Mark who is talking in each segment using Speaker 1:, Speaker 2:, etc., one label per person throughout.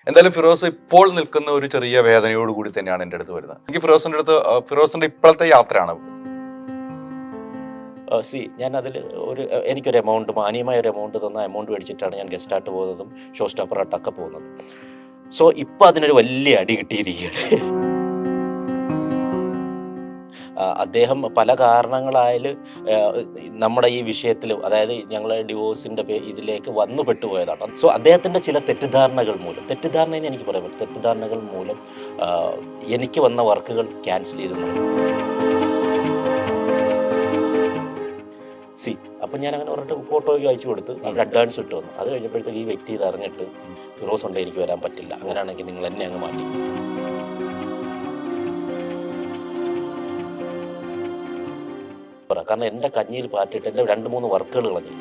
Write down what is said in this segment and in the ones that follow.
Speaker 1: എന്തായാലും ഫിറോസ് ഇപ്പോൾ നിൽക്കുന്ന ഒരു ചെറിയ വേദനയോട് കൂടി തന്നെയാണ് എൻ്റെ അടുത്ത് വരുന്നത്. എനിക്ക് ഫിറോസിന്റെ ഇപ്പോഴത്തെ യാത്രയാണ്.
Speaker 2: ഞാൻ അതിൽ എനിക്കൊരു എമൗണ്ട്, മാന്യമായ ഒരു എമൗണ്ട് തന്ന എമൗണ്ട് മേടിച്ചിട്ടാണ് ഞാൻ ഗസ്റ്റായിട്ട് പോകുന്നതും ഷോ സ്റ്റോപ്പറായിട്ടൊക്കെ പോകുന്നത്. സോ ഇപ്പം അതിനൊരു വലിയ അടി കിട്ടിയിരിക്കുകയാണ്. അദ്ദേഹം പല കാരണങ്ങളായാൽ നമ്മുടെ ഈ വിഷയത്തിൽ, അതായത് ഞങ്ങൾ ഡിവോഴ്സിൻ്റെ ഇതിലേക്ക് വന്നു പെട്ടുപോയതാണ്. സോ അദ്ദേഹത്തിൻ്റെ ചില തെറ്റിദ്ധാരണകൾ എന്ന് എനിക്ക് പറയാൻ പറ്റും, തെറ്റിദ്ധാരണകൾ മൂലം എനിക്ക് വന്ന വർക്കുകൾ ക്യാൻസൽ ചെയ്തു. അപ്പം ഞാൻ അങ്ങനെ പറഞ്ഞിട്ട് ഫോട്ടോയ്ക്ക് അയച്ചു കൊടുത്ത് അവർ അഡ്വാൻസ് ഇട്ട് വന്നു. അത് കഴിഞ്ഞപ്പോഴത്തേക്ക് ഈ വ്യക്തി ഇത് അറിഞ്ഞിട്ട് ഫിറോസ് ഉണ്ട്, എനിക്ക് വരാൻ പറ്റില്ല, അങ്ങനെയാണെങ്കിൽ നിങ്ങൾ എന്നെ അങ്ങ് മാറ്റി. കാരണം എൻ്റെ കഞ്ഞിയിൽ പാറ്റിട്ട് എൻ്റെ 2-3 വർക്കുകൾ കളഞ്ഞു.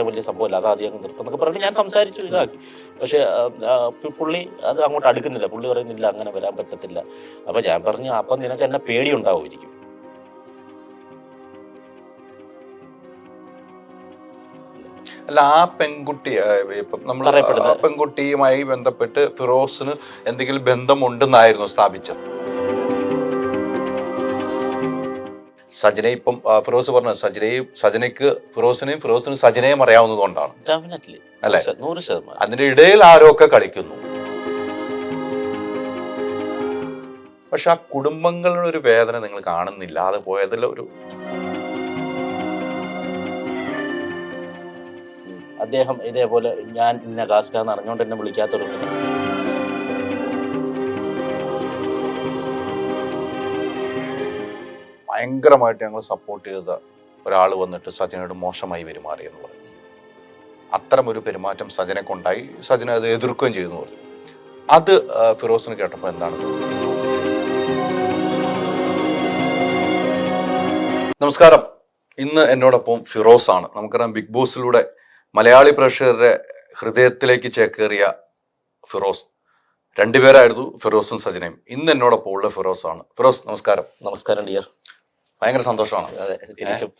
Speaker 2: വലിയ സംഭവമല്ല, അത് ആദ്യം നിർത്തുന്നൊക്കെ പറഞ്ഞിട്ട് ഞാൻ സംസാരിച്ചു, ഇതാക്കി. പക്ഷെ പുള്ളി അത് അങ്ങോട്ട് അടുക്കുന്നില്ല. പുള്ളി പറയുന്നില്ല അങ്ങനെ വരാൻ പറ്റത്തില്ല. അപ്പം ഞാൻ പറഞ്ഞു, അപ്പം നിനക്ക് എന്നെ പേടി ഉണ്ടാവുമായിരിക്കും.
Speaker 1: അല്ല, ആ പെൺകുട്ടി ഇപ്പം നമ്മൾ പെൺകുട്ടിയുമായി ബന്ധപ്പെട്ട് ഫിറോസിന് എന്തെങ്കിലും ബന്ധമുണ്ടെന്നായിരുന്നു സ്ഥാപിച്ചത്. സജന ഇപ്പം ഫിറോസ് പറഞ്ഞത് സജനയ്ക്ക് ഫിറോസിന് സജനയും അറിയാവുന്നതുകൊണ്ടാണ് അല്ലെ? 100%. അതിന്റെ ഇടയിൽ ആരൊക്കെ കളിക്കുന്നു. പക്ഷെ ആ കുടുംബങ്ങളുടെ ഒരു വേദന നിങ്ങൾ കാണുന്നില്ല. അത് പോയതിൽ ഒരു
Speaker 2: അദ്ദേഹം ഇതേപോലെ ഞാൻ ഇന്ന കാസ്റ്റാന്ന് അറിഞ്ഞുകൊണ്ട് എന്നെ വിളിക്കാത്തൊരു
Speaker 1: ഭയങ്കരമായിട്ട് ഞങ്ങൾ സപ്പോർട്ട് ചെയ്ത ഒരാൾ വന്നിട്ട് സജനയോട് മോശമായി പെരുമാറി എന്ന് പറഞ്ഞു. അത്തരം ഒരു പെരുമാറ്റം സജനക്കുണ്ടായി. സജന അത് എതിർക്കുകയും ചെയ്തു പറഞ്ഞു. അത് ഫിറോസിന് കേട്ടപ്പോൾ എന്താണ്? നമസ്കാരം. ഇന്ന് എന്നോടൊപ്പം ഫിറോസ് ആണ്. നമുക്കറിയാം, ബിഗ് ബോസിലൂടെ മലയാളി പ്രേക്ഷകരുടെ ഹൃദയത്തിലേക്ക് ചേക്കേറിയ ഫിറോസ്. 2 പേരായിരുന്നു, ഫിറോസും സജനയും. ഇന്ന് എന്നോടൊപ്പം ഉള്ള ഫിറോസ് ആണ്. ഫിറോസ്, നമസ്കാരം.
Speaker 2: നമസ്കാരം ഡിയർ.
Speaker 1: ഭയങ്കര സന്തോഷമാണ്.
Speaker 2: അതെ, തിരിച്ചും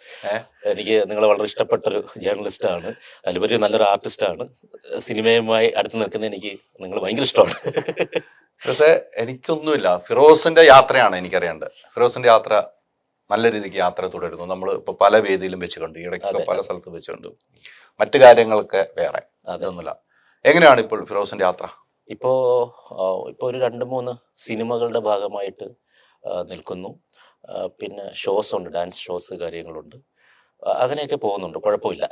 Speaker 2: എനിക്ക് നിങ്ങൾ വളരെ ഇഷ്ടപ്പെട്ടൊരു ജേർണലിസ്റ്റാണ്, അതിലുപരി നല്ലൊരു ആർട്ടിസ്റ്റാണ്. സിനിമയുമായി അടുത്ത് നിൽക്കുന്ന എനിക്ക് നിങ്ങൾ ഭയങ്കര ഇഷ്ടമാണ്.
Speaker 1: പക്ഷേ എനിക്കൊന്നുമില്ല, ഫിറോസിന്റെ യാത്രയാണ് എനിക്കറിയേണ്ടത്. ഫിറോസിന്റെ യാത്ര നല്ല രീതിക്ക് യാത്ര തുടരുന്നു. നമ്മൾ ഇപ്പോൾ പല വേദിയിലും വെച്ചുകൊണ്ട്, ഇടയ്ക്കൊക്കെ പല സ്ഥലത്തും വെച്ചുകൊണ്ട്, മറ്റു കാര്യങ്ങളൊക്കെ വേറെ. അതൊന്നുമില്ല. എങ്ങനെയാണ് ഇപ്പോൾ ഫിറോസിന്റെ യാത്ര?
Speaker 2: ഇപ്പോൾ ഒരു 2-3 സിനിമകളുടെ ഭാഗമായിട്ട് നിൽക്കുന്നു. പിന്നെ ഷോസ് ഉണ്ട്, ഡാൻസ് ഷോസ് കാര്യങ്ങളുണ്ട്, അങ്ങനെയൊക്കെ പോകുന്നുണ്ട്. കുഴപ്പമില്ല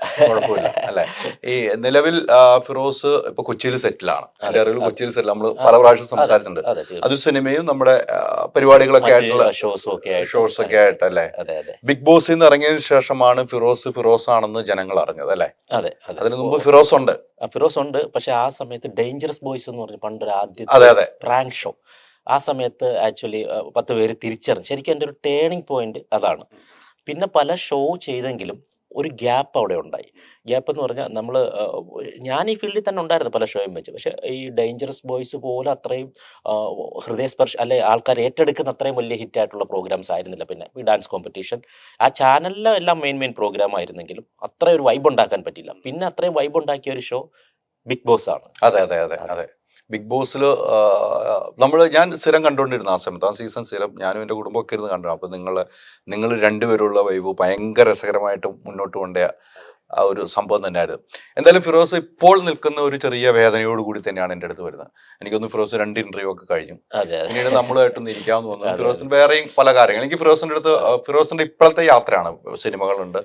Speaker 1: അല്ലെ? ഈ നിലവിൽ ഫിറോസ് ഇപ്പൊ കൊച്ചിയിൽ സെറ്റിലാണ്. എന്റെ അറിവിൽ കൊച്ചിയിൽ സെറ്റിൽ നമ്മൾ പല പ്രാവശ്യം സംസാരിച്ചിട്ടുണ്ട്. അത് സിനിമയും നമ്മുടെ പരിപാടികളൊക്കെ ആയിട്ടുള്ള ഷോസ് ഒക്കെ ആയിട്ടല്ലേ? ബിഗ് ബോസിൽ നിന്ന് ഇറങ്ങിയതിനു ശേഷമാണ് ഫിറോസ് ആണെന്ന് ജനങ്ങൾ അറിഞ്ഞത് അല്ലെ?
Speaker 2: അതെ.
Speaker 1: അതിന് മുമ്പ് ഫിറോസ് ഉണ്ട്.
Speaker 2: പക്ഷെ ആ സമയത്ത് ഡേഞ്ചറസ് ബോയ്സ് എന്ന് പറഞ്ഞ പണ്ടൊരു ആദ്യത്തെ പ്രാങ്ക് ഷോ, ആ സമയത്ത് ആക്ച്വലി 10 പേര് തിരിച്ചറിഞ്ഞു. ശരിക്കും എൻ്റെ ഒരു ടേണിംഗ് പോയിന്റ് അതാണ്. പിന്നെ പല ഷോ ചെയ്തെങ്കിലും ഒരു ഗ്യാപ്പ് അവിടെ ഉണ്ടായി. ഗ്യാപ്പ് എന്ന് പറഞ്ഞാൽ ഞാൻ ഈ ഫീൽഡിൽ തന്നെ ഉണ്ടായിരുന്നു പല ഷോയും വെച്ച്. പക്ഷെ ഈ ഡേഞ്ചറസ് ബോയ്സ് പോലെ അത്രയും ഹൃദയസ്പർശ അല്ലെ ആൾക്കാർ ഏറ്റെടുക്കുന്ന അത്രയും വലിയ ഹിറ്റായിട്ടുള്ള പ്രോഗ്രാംസ് ആയിരുന്നില്ല. പിന്നെ ഈ ഡാൻസ് കോമ്പറ്റീഷൻ ആ ചാനലിലെ എല്ലാം മെയിൻ പ്രോഗ്രാം ആയിരുന്നെങ്കിലും അത്ര ഒരു വൈബ് ഉണ്ടാക്കാൻ പറ്റില്ല. പിന്നെ അത്രയും വൈബ് ഉണ്ടാക്കിയ ഒരു ഷോ ബിഗ് ബോസ് ആണ്.
Speaker 1: അതെ. ബിഗ് ബോസിൽ ഞാൻ സ്ഥിരം കണ്ടുകൊണ്ടിരുന്ന ആ സമയത്ത്, ആ സീസൺ സ്ഥിരം ഞാനും എൻ്റെ കുടുംബമൊക്കെ ഇരുന്ന് കണ്ടു. അപ്പോൾ നിങ്ങൾ 2 പേരുള്ള വൈബ് ഭയങ്കര രസകരമായിട്ട് മുന്നോട്ട് കൊണ്ടുപോയ ആ ഒരു സംഭവം തന്നെയായിരുന്നു. എന്തായാലും ഫിറോസ് ഇപ്പോൾ നിൽക്കുന്ന ഒരു ചെറിയ വേദനയോട് കൂടി തന്നെയാണ് എൻ്റെ അടുത്ത് വരുന്നത്. എനിക്കൊന്ന് ഫിറോസ് 2 ഇന്റർവ്യൂ ഒക്കെ കഴിഞ്ഞു. പിന്നീട് നമ്മളുമായിട്ടൊന്ന് ഇരിക്കാമെന്ന് തോന്നുന്നു. ഫിറോസിന് വേറെയും പല കാര്യങ്ങൾ. എനിക്ക് ഫിറോസിന്റെ ഇപ്പോഴത്തെ യാത്രയാണ്. സിനിമകളുണ്ട്.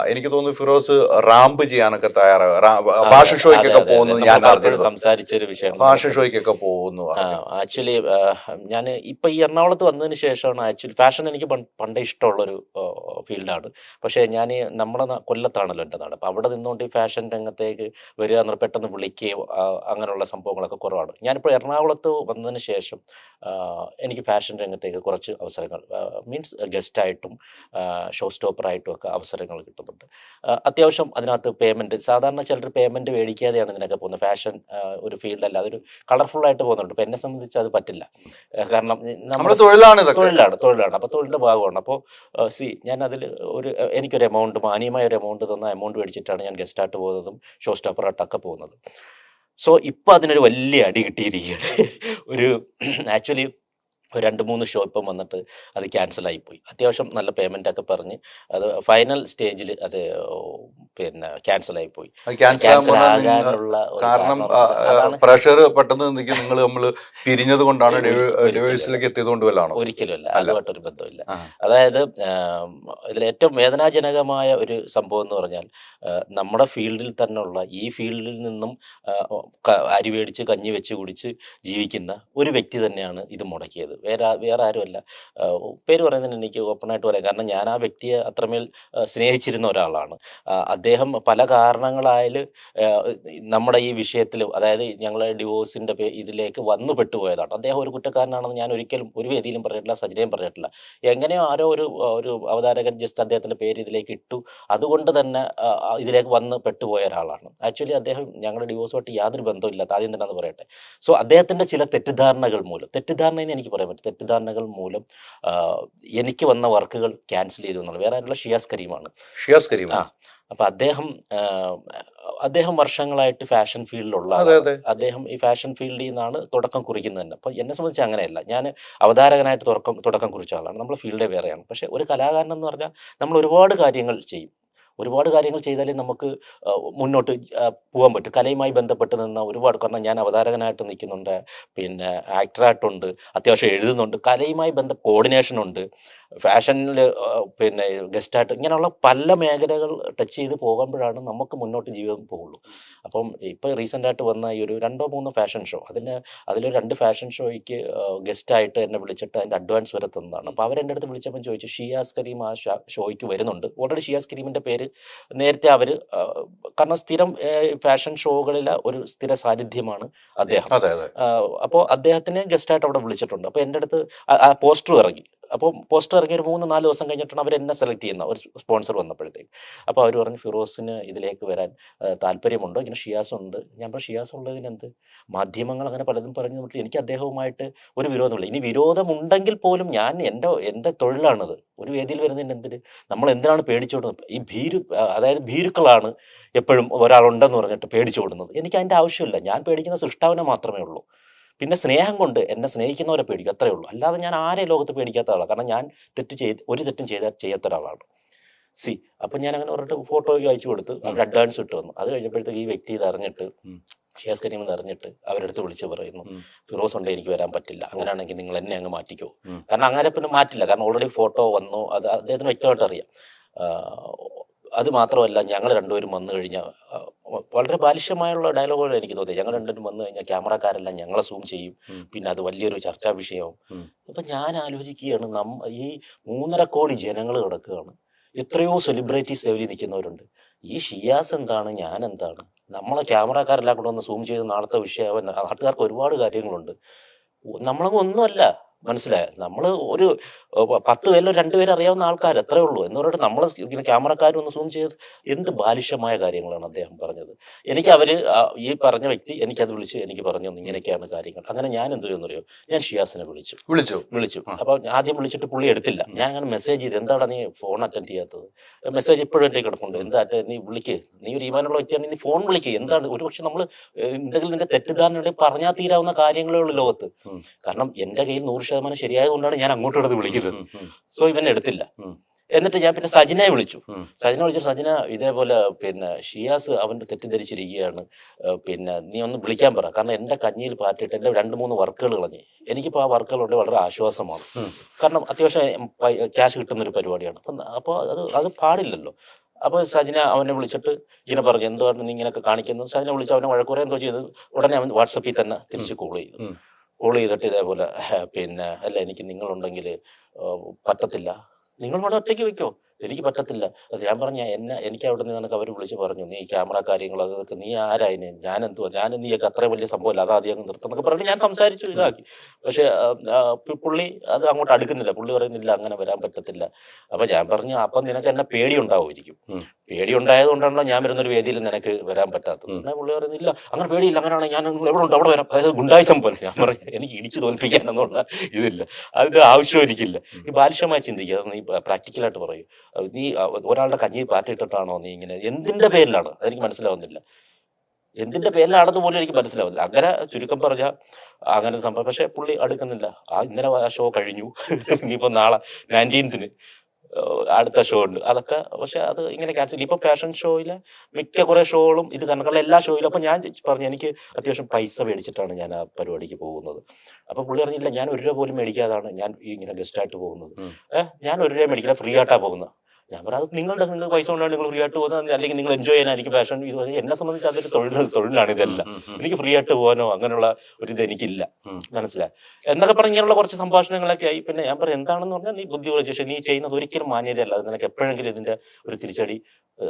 Speaker 1: എനിക്ക് തോന്നുന്നു ഫിറോസ് റാമ്പ് ചെയ്യാനൊക്കെ ഫാഷൻ ഷോയ്ക്കൊക്കെ പോകുന്നു. ഞാൻ
Speaker 2: സംസാരിച്ചൊരു വിഷയം,
Speaker 1: ഫാഷൻ ഷോയ്ക്കൊക്കെ പോകുന്നു.
Speaker 2: ആക്ച്വലി ഞാൻ ഇപ്പൊ ഈ എറണാകുളത്ത് വന്നതിന് ശേഷമാണ് ആക്ച്വലി ഫാഷൻ എനിക്ക് പണ്ടേ ഇഷ്ടമുള്ളൊരു ഫീൽഡാണ്. പക്ഷേ ഞാൻ നമ്മുടെ കൊല്ലത്താണല്ലോ എൻ്റെ നാട്. അപ്പം അവിടെ നിന്നുകൊണ്ട് ഈ ഫാഷൻ രംഗത്തേക്ക് വരിക എന്ന് പെട്ടെന്ന് വിളിക്കുകയും അങ്ങനെയുള്ള സംഭവങ്ങളൊക്കെ കുറവാണ്. ഞാനിപ്പോൾ എറണാകുളത്ത് വന്നതിന് ശേഷം എനിക്ക് ഫാഷൻ രംഗത്തേക്ക് കുറച്ച് അവസരങ്ങൾ, മീൻസ് ഗസ്റ്റായിട്ടും ഷോ സ്റ്റോപ്പറായിട്ടും ഒക്കെ അവസരങ്ങൾ കിട്ടുന്നുണ്ട്. അത്യാവശ്യം അതിനകത്ത് പേയ്മെൻറ്റ് സാധാരണ ചിലർ പേയ്മെൻറ്റ് മേടിക്കാതെയാണ് ഇതിനൊക്കെ പോകുന്നത്. ഫാഷൻ ഒരു ഫീൽഡല്ല, അതൊരു കളർഫുള്ളായിട്ട് പോകുന്നുണ്ട്. ഇപ്പം എന്നെ സംബന്ധിച്ച് അത് പറ്റില്ല. കാരണം
Speaker 1: നമ്മുടെ തൊഴിലാണ് ഇതൊക്കെ.
Speaker 2: തൊഴിലാണ്. അപ്പോൾ തൊഴിലിൻ്റെ ഭാഗമാണ്. അപ്പോൾ ഞാൻ അതിൽ എനിക്കൊരു എമൗണ്ട്, മാന്യമായ ഒരു എമൗണ്ട് തന്ന എമൗണ്ട് മേടിച്ചിട്ടാണ് ഞാൻ ഗസ്റ്റായിട്ട് പോകുന്നതും ഷോ സ്റ്റോപ്പറായിട്ടൊക്കെ പോകുന്നത്. സോ ഇപ്പം അതിനൊരു വലിയ അടി കിട്ടിയിരിക്കുകയാണ്. ആക്ച്വലി 2-3 ഷോ ഇപ്പം വന്നിട്ട് അത് ക്യാൻസലായിപ്പോയി. അത്യാവശ്യം നല്ല പേയ്മെൻറ്റൊക്കെ പറഞ്ഞ് അത് ഫൈനൽ സ്റ്റേജിൽ അത് പിന്നെ ക്യാൻസലായിപ്പോയി. ക്യാൻസൽ ആകാനുള്ള
Speaker 1: കാരണം പ്രഷർ പെട്ടെന്ന് നിങ്ങൾ നമ്മൾ പിരിഞ്ഞത് കൊണ്ടാണ് ഡിവോഴ്സിലേക്ക് എത്തിയത് കൊണ്ട് വല്ലതാണോ?
Speaker 2: ഒരിക്കലുമല്ല, അതുമായിട്ടൊരു ബന്ധമില്ല. അതായത് ഇതിൽ ഏറ്റവും വേദനാജനകമായ ഒരു സംഭവം എന്ന് പറഞ്ഞാൽ നമ്മുടെ ഫീൽഡിൽ തന്നെയുള്ള ഈ ഫീൽഡിൽ നിന്നും അരി മേടിച്ച് കഞ്ഞി വെച്ച് കുടിച്ച് ജീവിക്കുന്ന ഒരു വ്യക്തി തന്നെയാണ് ഇത് മുടക്കിയത്. വേറെ ആരുമല്ല. പേര് പറയുന്നതിന് എനിക്ക് ഓപ്പണായിട്ട് പറയാം. കാരണം ഞാൻ ആ വ്യക്തിയെ അത്രമേൽ സ്നേഹിച്ചിരുന്ന ഒരാളാണ്. അദ്ദേഹം പല കാരണങ്ങളായാൽ നമ്മുടെ ഈ വിഷയത്തിൽ, അതായത് ഞങ്ങൾ ഡിവോഴ്സിൻ്റെ ഇതിലേക്ക് വന്നു പെട്ടുപോയതാണ്. അദ്ദേഹം ഒരു കുറ്റക്കാരനാണെന്ന് ഞാൻ ഒരിക്കലും ഒരു വേദിയിലും പറഞ്ഞിട്ടില്ല, സജിനയും പറഞ്ഞിട്ടില്ല. എങ്ങനെയോ ആരോ ഒരു അവതാരകൻ ജസ്റ്റ് അദ്ദേഹത്തിൻ്റെ പേര് ഇതിലേക്ക് ഇട്ടു, അതുകൊണ്ട് തന്നെ ഇതിലേക്ക് വന്ന് പെട്ടുപോയ ഒരാളാണ്. ആക്ച്വലി അദ്ദേഹം ഞങ്ങളുടെ ഡിവോഴ്സുമായിട്ട് യാതൊരു ബന്ധമില്ലാത്ത, ആദ്യം തന്നെ അത് പറയട്ടെ. സോ അദ്ദേഹത്തിൻ്റെ ചില തെറ്റിദ്ധാരണകൾ മൂലം, തെറ്റിദ്ധാരണയെന്ന് എനിക്ക് പറയാൻ പറ്റും, തെറ്റിദ്ധാരണകൾ മൂലം എനിക്ക് വന്ന വർക്കുകൾ ക്യാൻസൽ ചെയ്തു എന്നുള്ളത്. വേറെ ആരുള്ള ഷിയാസ് കരീമാണ്. അപ്പം അദ്ദേഹം വർഷങ്ങളായിട്ട് ഫാഷൻ ഫീൽഡിലുള്ള അദ്ദേഹം ഈ ഫാഷൻ ഫീൽഡിൽ നിന്നാണ് തുടക്കം കുറിക്കുന്നത് തന്നെ. അപ്പം എന്നെ സംബന്ധിച്ച് അങ്ങനെയല്ല. ഞാൻ അവതാരകനായിട്ട് തുടക്കം കുറിച്ച ആളാണ്. നമ്മൾ ഫീൽഡേ വേറെയാണ്. പക്ഷേ ഒരു കലാകാരൻ എന്ന് പറഞ്ഞാൽ നമ്മൾ ഒരുപാട് കാര്യങ്ങൾ ചെയ്യും. ഒരുപാട് കാര്യങ്ങൾ ചെയ്താലേ നമുക്ക് മുന്നോട്ട് പോകാൻ പറ്റും. കലയുമായി ബന്ധപ്പെട്ട് നിന്ന ഒരുപാട്, കാരണം ഞാൻ അവതാരകനായിട്ട് നിൽക്കുന്നുണ്ട്, പിന്നെ ആക്ടറായിട്ടുണ്ട്, അത്യാവശ്യം എഴുതുന്നുണ്ട്, കലയുമായി കോർഡിനേഷനുണ്ട്, ഫാഷനിൽ പിന്നെ ഗസ്റ്റായിട്ട്, ഇങ്ങനെയുള്ള പല മേഖലകൾ ടച്ച് ചെയ്ത് പോകുമ്പോഴാണ് നമുക്ക് മുന്നോട്ട് ജീവിതം പോകുള്ളൂ. അപ്പം ഇപ്പോൾ റീസെൻ്റായിട്ട് വന്ന ഈ ഒരു 2-3 ഫാഷൻ ഷോ, അതിലൊരു 2 ഫാഷൻ ഷോയ്ക്ക് ഗസ്റ്റായിട്ട് എന്നെ വിളിച്ചിട്ട് അതിൻ്റെ അഡ്വാൻസ് വരെ തന്നതാണ്. അപ്പോൾ അവരെൻ്റെ അടുത്ത് വിളിച്ചപ്പോൾ ചോദിച്ചു, ഷിയാസ് കരീം ആ ഷോയ്ക്ക് വരുന്നുണ്ട്. ഓൾറെഡി ഷിയാസ് കരീമിൻ്റെ പേര് നേരത്തെ അവർ, കാരണം സ്ഥിരം ഫാഷൻ ഷോകളിലെ ഒരു സ്ഥിര സാന്നിധ്യമാണ് അദ്ദേഹം. അപ്പോൾ അദ്ദേഹത്തിനെ ഗസ്റ്റായിട്ട് അവിടെ വിളിച്ചിട്ടുണ്ട്. അപ്പോൾ എൻ്റെ അടുത്ത് പോസ്റ്റർ ഇറങ്ങി. അപ്പോൾ പോസ്റ്റർ ഇറങ്ങി ഒരു 3-4 ദിവസം കഴിഞ്ഞിട്ടാണ് അവർ എന്നെ സെലക്ട് ചെയ്യുന്ന ഒരു സ്പോൺസർ വന്നപ്പോഴത്തേക്ക്. അപ്പോൾ അവർ പറഞ്ഞു, ഫിറോസിന് ഇതിലേക്ക് വരാൻ താല്പര്യമുണ്ടോ? ഇങ്ങനെ ഷിയാസ് ഉണ്ട്. ഞാൻ പറഞ്ഞു, ഷിയാസ് ഉള്ളതിനെന്ത്? മാധ്യമങ്ങൾ അങ്ങനെ പലതും പറഞ്ഞു തന്നിട്ട് എനിക്ക് അദ്ദേഹവുമായിട്ട് ഒരു വിരോധമില്ല. ഇനി വിരോധമുണ്ടെങ്കിൽ പോലും എൻ്റെ തൊഴിലാണത്. ഒരു വേദിയിൽ വരുന്നതിന് എന്തിന് നമ്മൾ എന്തിനാണ് പേടിച്ചോടുന്നത്? അതായത് ഭീരുക്കളാണ് എപ്പോഴും ഒരാളുണ്ടെന്ന് പറഞ്ഞിട്ട് പേടിച്ചോടുന്നത്. എനിക്ക് അതിൻ്റെ ആവശ്യമില്ല. ഞാൻ പേടിക്കുന്ന സൃഷ്ടാവിനെ മാത്രമേ ഉള്ളൂ. പിന്നെ സ്നേഹം കൊണ്ട് എന്നെ സ്നേഹിക്കുന്നവരെ പേടിക്കും, അത്രയേ ഉള്ളൂ. അല്ലാതെ ഞാൻ ആരെ ലോകത്ത് പേടിക്കാത്ത ആളാണ്. കാരണം ഞാൻ ഒരു തെറ്റും ചെയ്യാത്ത ഒരാളാണ്. അപ്പം ഞാൻ അങ്ങനെ പറഞ്ഞിട്ട് ഫോട്ടോ അയച്ചു കൊടുത്ത് അവർ അഡ്വാൻസ് ഇട്ട് വന്നു. അത് കഴിഞ്ഞപ്പോഴത്തേക്ക് ഈ വ്യക്തി ഇത് അറിഞ്ഞിട്ട്, ഷിയാസ് കരീം അറിഞ്ഞിട്ട് അവരെടുത്ത് വിളിച്ച് പറയുന്നു, ഫിറോസ് ഉണ്ട്, എനിക്ക് വരാൻ പറ്റില്ല, അങ്ങനെയാണെങ്കിൽ നിങ്ങൾ എന്നെ അങ്ങ് മാറ്റിക്കോ. കാരണം അങ്ങനെ പിന്നെ മാറ്റില്ല, കാരണം ഓൾറെഡി ഫോട്ടോ വന്നു, അത് അദ്ദേഹത്തിന് വ്യക്തമായിട്ട് അറിയാം. അത് മാത്രമല്ല, ഞങ്ങൾ രണ്ടുപേരും വന്നു കഴിഞ്ഞാൽ വളരെ ബാലിഷ്യമായുള്ള ഡയലോഗുകൾ എനിക്ക് തോന്നി. ഞങ്ങൾ രണ്ടുപേരും വന്നു കഴിഞ്ഞാൽ ക്യാമറക്കാരെല്ലാം ഞങ്ങളെ സൂം ചെയ്യും, പിന്നെ അത് വലിയൊരു ചർച്ചാ വിഷയമാവും. അപ്പം ഞാൻ ആലോചിക്കുകയാണ്, ഈ 3.5 കോടി ജനങ്ങൾ കിടക്കുകയാണ്, എത്രയോ സെലിബ്രിറ്റീസ് ലെവലിൽ നിൽക്കുന്നവരുണ്ട്. ഈ ഷിയാസ് എന്താണ്, ഞാൻ എന്താണ്? നമ്മളെ ക്യാമറക്കാരെല്ലാം കൂടെ ഒന്ന് സൂം ചെയ്ത് നാളത്തെ വിഷയമാവാൻ നാട്ടുകാർക്ക് ഒരുപാട് കാര്യങ്ങളുണ്ട്. നമ്മളങ്ങ് ഒന്നുമല്ല, മനസ്സിലായോ? നമ്മൾ ഒരു 10 പേരിലോ 2 പേര് അറിയാവുന്ന ആൾക്കാർ എത്രയേ ഉള്ളൂ എന്ന് പറഞ്ഞിട്ട് നമ്മൾ ഇങ്ങനെ ക്യാമറക്കാരും ഒന്ന് സൂം ചെയ്ത്, എന്ത് ബാലിഷ്യമായ കാര്യങ്ങളാണ് അദ്ദേഹം പറഞ്ഞത്. എനിക്ക് ഈ പറഞ്ഞ വ്യക്തി എനിക്കത് വിളിച്ച് എനിക്ക് പറഞ്ഞു, ഇങ്ങനെയൊക്കെയാണ് കാര്യങ്ങൾ. അങ്ങനെ ഞാൻ എന്ത് ചെയ്യുമെന്നറിയോ, ഞാൻ ഷിയാസിനെ വിളിച്ചു. അപ്പോൾ ആദ്യം വിളിച്ചിട്ട് പുള്ളി എടുത്തില്ല. ഞാൻ അങ്ങനെ മെസ്സേജ് ചെയ്ത്, എന്താണ് നീ ഫോൺ അറ്റൻഡ് ചെയ്യാത്തത്? മെസ്സേജ് ഇപ്പോഴും എൻ്റെ കിടപ്പുണ്ട്, എന്താ നീ വിളിക്ക്, നീ ഒരു ഈമാനുള്ള വ്യക്തിയാണ്, നീ ഫോൺ വിളിക്കുക. എന്താണ്, ഒരുപക്ഷെ നമ്മൾ എന്തെങ്കിലും നിന്റെ തെറ്റിദ്ധാരണയുടെ പറഞ്ഞാൽ തീരാവുന്ന കാര്യങ്ങളേ ഉള്ളൂ ലോകത്ത്. കാരണം എൻ്റെ കയ്യിൽ 100% ശരിയായതുകൊണ്ടാണ് ഞാൻ അങ്ങോട്ട് കിടന്ന് വിളിക്കുന്നത്. സോ ഇവൻ എടുത്തില്ല. എന്നിട്ട് ഞാൻ പിന്നെ സജിനയെ വിളിച്ചു. സജിന ഇതേപോലെ പിന്നെ ഷിയാസ് അവൻ്റെ തെറ്റിദ്ധരിച്ചിരിക്കുകയാണ്, പിന്നെ നീ ഒന്ന് വിളിക്കാൻ പറ, കാരണം എൻ്റെ കഞ്ഞിയിൽ പാറ്റിട്ട് എൻ്റെ 2-3 വർക്കുകൾ കളഞ്ഞ്. എനിക്കിപ്പോൾ ആ വർക്കുകളുണ്ട് വളരെ ആശ്വാസമാണ്. കാരണം അത്യാവശ്യം ക്യാഷ് കിട്ടുന്നൊരു പരിപാടിയാണ്. അപ്പോൾ അത് പാടില്ലല്ലോ. അപ്പോൾ സജിന അവനെ വിളിച്ചിട്ട് ഇങ്ങനെ പറഞ്ഞു, എന്തുകൊണ്ട് നീ ഇങ്ങനെയൊക്കെ കാണിക്കുന്നു? സജിന വിളിച്ച് അവനെ വഴക്കുറേ എന്തോ ചെയ്തു. ഉടനെ അവൻ വാട്സപ്പിൽ തന്നെ തിരിച്ച് കോൾ ചെയ്തിട്ട് ഇതേപോലെ, പിന്നെ അല്ല, എനിക്ക് നിങ്ങളുണ്ടെങ്കിൽ പറ്റത്തില്ല, നിങ്ങൾ ഇവിടെ ഒറ്റയ്ക്ക് വെക്കോ, എനിക്ക് പറ്റത്തില്ല. അത് ഞാൻ പറഞ്ഞ എനിക്ക് അവിടെ നിന്ന് അവർ വിളിച്ച് പറഞ്ഞു, നീ ക്യാമറ കാര്യങ്ങൾ അതൊക്കെ നീ ആരായിന്, ഞാൻ നീയൊക്കെ അത്രയും വലിയ സംഭവമല്ല, അത് ആദ്യം നിർത്തുന്നൊക്കെ പറഞ്ഞ് ഞാൻ സംസാരിച്ചു ഇതാക്കി. പക്ഷെ പുള്ളി അത് അങ്ങോട്ട് അടുക്കുന്നില്ല. പുള്ളി പറയുന്നില്ല അങ്ങനെ വരാൻ പറ്റത്തില്ല. അപ്പൊ ഞാൻ പറഞ്ഞു, അപ്പം നിനക്ക് എന്നെ പേടി ഉണ്ടാവുമായിരിക്കും. പേടി ഉണ്ടായത് കൊണ്ടാണല്ലോ ഞാൻ വരുന്നൊരു വേദിയിൽ നിനക്ക് വരാൻ പറ്റാത്തത്. എന്നാൽ പുള്ളി പറയുന്നില്ല അങ്ങനെ പേടിയില്ല, അങ്ങനെയാണ് ഞാൻ എവിടെ ഉണ്ട് അവിടെ വരാം. അതായത് ഗുണ്ടായിസം പോലെ. ഞാൻ പറഞ്ഞു എനിക്ക് ഇടിച്ചു തോൽപ്പിക്കാനെന്നുള്ള ഇതില്ല, അതിന്റെ ആവശ്യം എനിക്കില്ല. ഈ ബാലിശമായി ചിന്തിക്കുക, നീ പ്രാക്ടിക്കലായിട്ട് പറയൂ. നീ ഒരാളുടെ കഞ്ഞി പാറ്റിട്ടിട്ടാണോ നീ ഇങ്ങനെ, എന്തിന്റെ പേരിലാണ് അതെനിക്ക് മനസ്സിലാവുന്നില്ല. എന്തിന്റെ പേരിലാണെന്ന് പോലും എനിക്ക് മനസ്സിലാവുന്നില്ല. അങ്ങനെ ചുരുക്കം പറഞ്ഞ അങ്ങനെ സംഭവം. പക്ഷെ പുള്ളി അടുക്കുന്നില്ല. ഇന്നലെ ആ ഷോ കഴിഞ്ഞു, ഇനിയിപ്പോ നാളെ 19th അടുത്ത ഷോ ഉണ്ട്. അതൊക്കെ പക്ഷെ അത് ഇങ്ങനെ ക്യാൻസൽ. ഇപ്പൊ ഫാഷൻ ഷോയിലെ മിക്ക കുറെ ഷോകളും ഇത് കണക്കുള്ള എല്ലാ ഷോയിലും. അപ്പൊ ഞാൻ പറഞ്ഞു എനിക്ക് അത്യാവശ്യം പൈസ മേടിച്ചിട്ടാണ് ഞാൻ ആ പരിപാടിക്ക് പോകുന്നത്. അപ്പൊ പുള്ളി പറഞ്ഞില്ല, ഞാൻ 1 രൂപ പോലും മേടിക്കാതാണ് ഞാൻ ഇങ്ങനെ ഗസ്റ്റായിട്ട് പോകുന്നത്. ഞാൻ 1 രൂപ മേടിക്കില്ല, ഫ്രീ ആയിട്ടാ പോകുന്നത്. ഞാൻ പറയാം, അത് നിങ്ങൾക്ക് പൈസ കൊണ്ടാണ് നിങ്ങൾ ഫ്രീ ആയിട്ട് പോകുന്നത്, അല്ലെങ്കിൽ നിങ്ങൾ എൻജോയ് ചെയ്യാനായിരിക്കും ഫാഷൻ. ഇത് എന്നെ സംബന്ധിച്ച് അതൊരു തൊഴിലാണ് ഇതെല്ലാം. എനിക്ക് ഫ്രീ ആയിട്ട് പോകാനോ അങ്ങനെയുള്ള ഒരു ഇത് എനിക്കില്ല. മനസ്സിലായി എന്നൊക്കെ പറഞ്ഞ് ഇങ്ങനെയുള്ള കുറച്ച് സംഭാഷണങ്ങളൊക്കെ ആയി. പിന്നെ ഞാൻ പറയാം, എന്താണെന്ന് പറഞ്ഞാൽ നീ ബുദ്ധി വിളിച്ചു, പക്ഷേ നീ ചെയ്യുന്നത് ഒരിക്കലും മാന്യതയല്ല, അത് നിനക്ക് എപ്പോഴെങ്കിലും ഇതിന്റെ ഒരു തിരിച്ചടി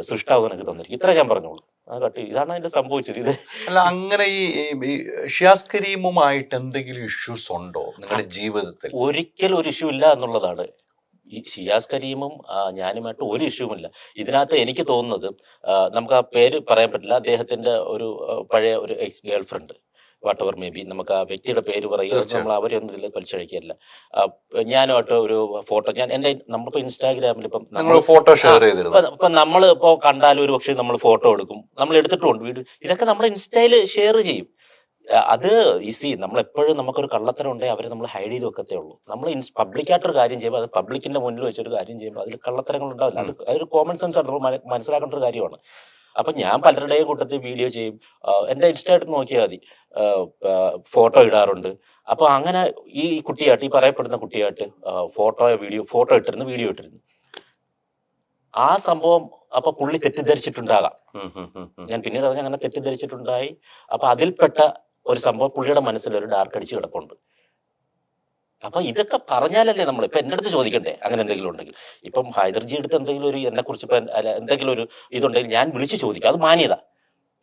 Speaker 2: സൃഷ്ടാവ് നിനക്ക് തന്നിരിക്കും. ഇത്ര ഞാൻ പറഞ്ഞോളൂ. ഇതാണ് അതിന്റെ സംഭവിച്ചത്. ഇത്
Speaker 1: അല്ല, അങ്ങനെ ഈ ഷിയാസ് കരീമുമായിട്ട് എന്തെങ്കിലും ഇഷ്യൂസ് ഉണ്ടോ നിങ്ങളുടെ ജീവിതത്തിൽ?
Speaker 2: ഒരിക്കലും ഒരു ഇഷ്യൂ ഇല്ല എന്നുള്ളതാണ്. ഈ ഷിയാസ് കരീമും ഞാനുമായിട്ട് ഒരു ഇഷ്യൂമില്ല. ഇതിനകത്ത് എനിക്ക് തോന്നുന്നത്, നമുക്ക് ആ പേര് പറയാൻ പറ്റില്ല, അദ്ദേഹത്തിന്റെ ഒരു പഴയ ഒരു ex girl friend, what ever may be, നമുക്ക് ആ വ്യക്തിയുടെ പേര് പറയുക, നമ്മൾ അവരൊന്നും ഇതിൽ വലിച്ചഴിക്കില്ല. ഞാനുമായിട്ട് ഒരു ഫോട്ടോ, നമ്മളിപ്പോ ഇൻസ്റ്റാഗ്രാമിൽ ഇപ്പം
Speaker 1: ഫോട്ടോ ഷെയർ ചെയ്തിരുന്നു.
Speaker 2: ഇപ്പൊ നമ്മൾ ഇപ്പോ കണ്ടാലും ഒരു പക്ഷേ നമ്മൾ ഫോട്ടോ എടുക്കും, നമ്മൾ എടുത്തിട്ടുണ്ട് വീഡിയോ, ഇതൊക്കെ നമ്മൾ ഇൻസ്റ്റയിൽ ഷെയർ ചെയ്യും. അത് നമ്മൾ എപ്പോഴും നമുക്കൊരു കള്ളത്തരം ഉണ്ടെങ്കിൽ അവരെ നമ്മൾ ഹൈഡ് ചെയ്ത് വെക്കത്തേ ഉള്ളൂ. നമ്മൾ പബ്ലിക്കായിട്ടൊരു കാര്യം ചെയ്യുമ്പോൾ, അത് പബ്ലിക്കിന്റെ മുന്നിൽ വെച്ചൊരു കാര്യം ചെയ്യുമ്പോൾ അതിൽ കള്ളത്തരങ്ങൾ ഉണ്ടാവില്ല. അതൊരു കോമൺ സെൻസ് ആണ്, നമ്മൾ മനസ്സിലാക്കേണ്ട ഒരു കാര്യമാണ്. അപ്പൊ ഞാൻ പലരുടെയും കൂട്ടത്തിൽ വീഡിയോ ചെയ്യും. എന്റെ ഇൻസ്റ്റ എടുത്ത് നോക്കിയാൽ മതി, ഫോട്ടോ ഇടാറുണ്ട്. അപ്പൊ അങ്ങനെ ഈ കുട്ടിയായിട്ട്, ഈ പറയപ്പെടുന്ന കുട്ടിയായിട്ട് ഫോട്ടോ ഇട്ടിരുന്നു, വീഡിയോ ഇട്ടിരുന്നു. ആ സംഭവം അപ്പൊ പുള്ളി തെറ്റിദ്ധരിച്ചിട്ടുണ്ടാകാം. ഞാൻ പിന്നീട് അറിഞ്ഞ അങ്ങനെ തെറ്റിദ്ധരിച്ചിട്ടുണ്ടായി. അപ്പൊ അതിൽപ്പെട്ട ഒരു സംഭവം പുള്ളിയുടെ മനസ്സിൽ ഒരു ഡാർക്ക് അടിച്ച് കിടപ്പുണ്ട്. അപ്പൊ ഇതൊക്കെ പറഞ്ഞാലല്ലേ നമ്മൾ ഇപ്പൊ എന്റെ അടുത്ത് ചോദിക്കണ്ടേ അങ്ങനെ എന്തെങ്കിലും ഉണ്ടെങ്കിൽ. ഇപ്പം ഹൈദർജി അടുത്ത് എന്തെങ്കിലും ഒരു എന്നെ കുറിച്ച് ഇപ്പൊ എന്തെങ്കിലും ഒരു ഇതുണ്ടെങ്കിൽ ഞാൻ വിളിച്ചു ചോദിക്കും, അത് മാന്യത.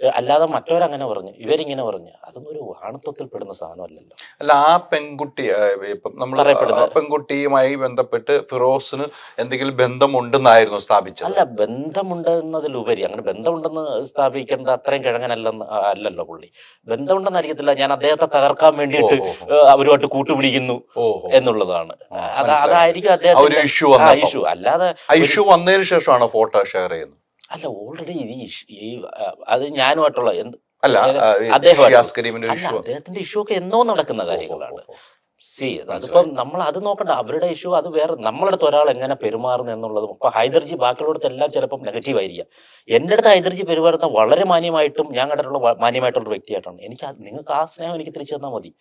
Speaker 2: അല്ലാതെ മറ്റവരങ്ങനെ പറഞ്ഞു, ഇവരിങ്ങനെ പറഞ്ഞു, അതൊന്നും ഒരു ആണത്വത്തിൽ പെടുന്ന സാധനമല്ലല്ലോ.
Speaker 1: അല്ല, ആ പെൺകുട്ടി ഇപ്പം നമ്മൾ പെൺകുട്ടിയുമായി ബന്ധപ്പെട്ട് ഫിറോസിന് എന്തെങ്കിലും ബന്ധമുണ്ടെന്നായിരുന്നു സ്ഥാപിച്ചത്?
Speaker 2: അല്ല, ബന്ധമുണ്ടെന്നതിലുപരി അങ്ങനെ ബന്ധമുണ്ടെന്ന് സ്ഥാപിക്കേണ്ട അത്രയും അല്ലല്ലോ പുള്ളി. ബന്ധമുണ്ടെന്ന് അറിയത്തില്ല, ഞാൻ അദ്ദേഹത്തെ തകർക്കാൻ വേണ്ടിയിട്ട് അവരുമായിട്ട് കൂട്ടുപിടിക്കുന്നു എന്നുള്ളതാണ്. അതായിരിക്കും അദ്ദേഹത്തിന്റെ ഇഷ്യൂ. അല്ലാതെ
Speaker 1: ഇഷ്യൂ വന്നതിന് ശേഷമാണ് ഫോട്ടോ ഷെയർ ചെയ്യുന്നത്.
Speaker 2: അല്ല, ഓൾറെഡി അത് ഞാനുമായിട്ടുള്ള അദ്ദേഹത്തിന്റെ ഇഷ്യൂ ഒക്കെ എന്നോ നടക്കുന്ന കാര്യങ്ങളാണ്. അതിപ്പം നമ്മൾ അത് നോക്കണ്ട, അവരുടെ ഇഷ്യൂ അത് വേറെ. നമ്മളടുത്ത് ഒരാൾ എങ്ങനെ പെരുമാറുന്നു എന്നുള്ളതും. ഇപ്പൊ ഹൈദർജി ബാക്കിയുള്ളടത്ത് എല്ലാം ചിലപ്പോൾ നെഗറ്റീവ് ആയിരിക്കാം. എന്റെ അടുത്ത് ഹൈദർജി പെരുമാറുന്ന വളരെ മാന്യമായിട്ടും ഞാൻ കണ്ടിട്ടുള്ള മാന്യമായിട്ടുള്ള വ്യക്തിയായിട്ടാണ്. നിങ്ങൾക്ക് ആ സ്നേഹം എനിക്ക് തിരിച്ചു തന്നാൽ മതി.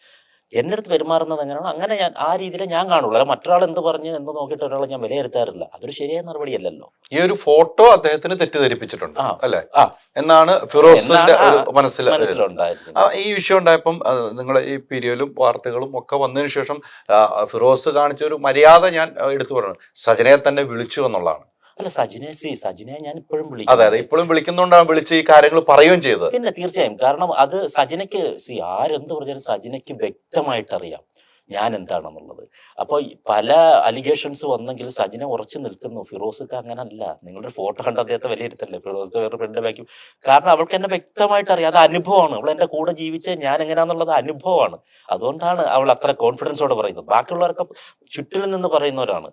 Speaker 2: എന്റെ അടുത്ത് പെരുമാറുന്നത് എങ്ങനെയാണോ അങ്ങനെ ഞാൻ ആ രീതിയിൽ ഞാൻ കാണുള്ളൂ. അല്ല മറ്റൊരാൾ എന്ത് പറഞ്ഞു എന്ന് നോക്കിയിട്ട് ഒരാളെ ഞാൻ വിലയിരുത്താറില്ല. അതൊരു ശരിയായ നടപടിയല്ലല്ലോ.
Speaker 1: ഈ ഒരു ഫോട്ടോ അദ്ദേഹത്തിന് തെറ്റിദ്ധരിപ്പിച്ചിട്ടുണ്ട് അല്ലെ എന്നാണ് ഫിറോസിന്റെ മനസ്സിലുണ്ടായിരുന്നത്. ഈ വിഷയം ഉണ്ടായപ്പം നിങ്ങളെ ഈ പീരിയലും വാർത്തകളും ഒക്കെ വന്നതിന് ശേഷം ഫിറോസ് കാണിച്ച ഒരു മര്യാദ ഞാൻ എടുത്തു പറഞ്ഞു, സജനയെ തന്നെ വിളിച്ചു എന്നുള്ളതാണ്.
Speaker 2: അല്ല, സജിനെ ഞാൻ ഇപ്പോഴും
Speaker 1: വിളിക്കും. അതെ, ഇപ്പോഴും വിളിക്കുന്നോണ്ടാണ് വിളിച്ച് ഈ കാര്യങ്ങൾ പറയുകയും ചെയ്തത്.
Speaker 2: പിന്നെ തീർച്ചയായും, കാരണം അത് സജിനയ്ക്ക് ആരെന്ത് പറഞ്ഞാലും സജിനയ്ക്ക് വ്യക്തമായിട്ട് അറിയാം ഞാൻ എന്താണെന്നുള്ളത്. അപ്പോൾ പല അലിഗേഷൻസ് വന്നെങ്കിലും സജിന ഉറച്ചു നിൽക്കുന്നു. ഫിറോസ്ക്ക് അങ്ങനെ അല്ല. നിങ്ങളുടെ ഫോട്ടോ കണ്ട് അദ്ദേഹത്തെ വിലയിരുത്തല്ലേ, ഫിറോസ്ക്ക് വേറെ ഫ്രണ്ട് ബാക്കി. കാരണം അവൾക്ക് എന്നെ വ്യക്തമായിട്ട് അറിയാം, അത് അനുഭവമാണ്. അവൾ എന്റെ കൂടെ ജീവിച്ച ഞാൻ എങ്ങനെയാന്നുള്ളത് അനുഭവമാണ്. അതുകൊണ്ടാണ് അവൾ അത്ര കോൺഫിഡൻസോടെ പറയുന്നത്. ബാക്കിയുള്ളവരൊക്കെ ചുറ്റിലും നിന്ന് പറയുന്നവരാണ്.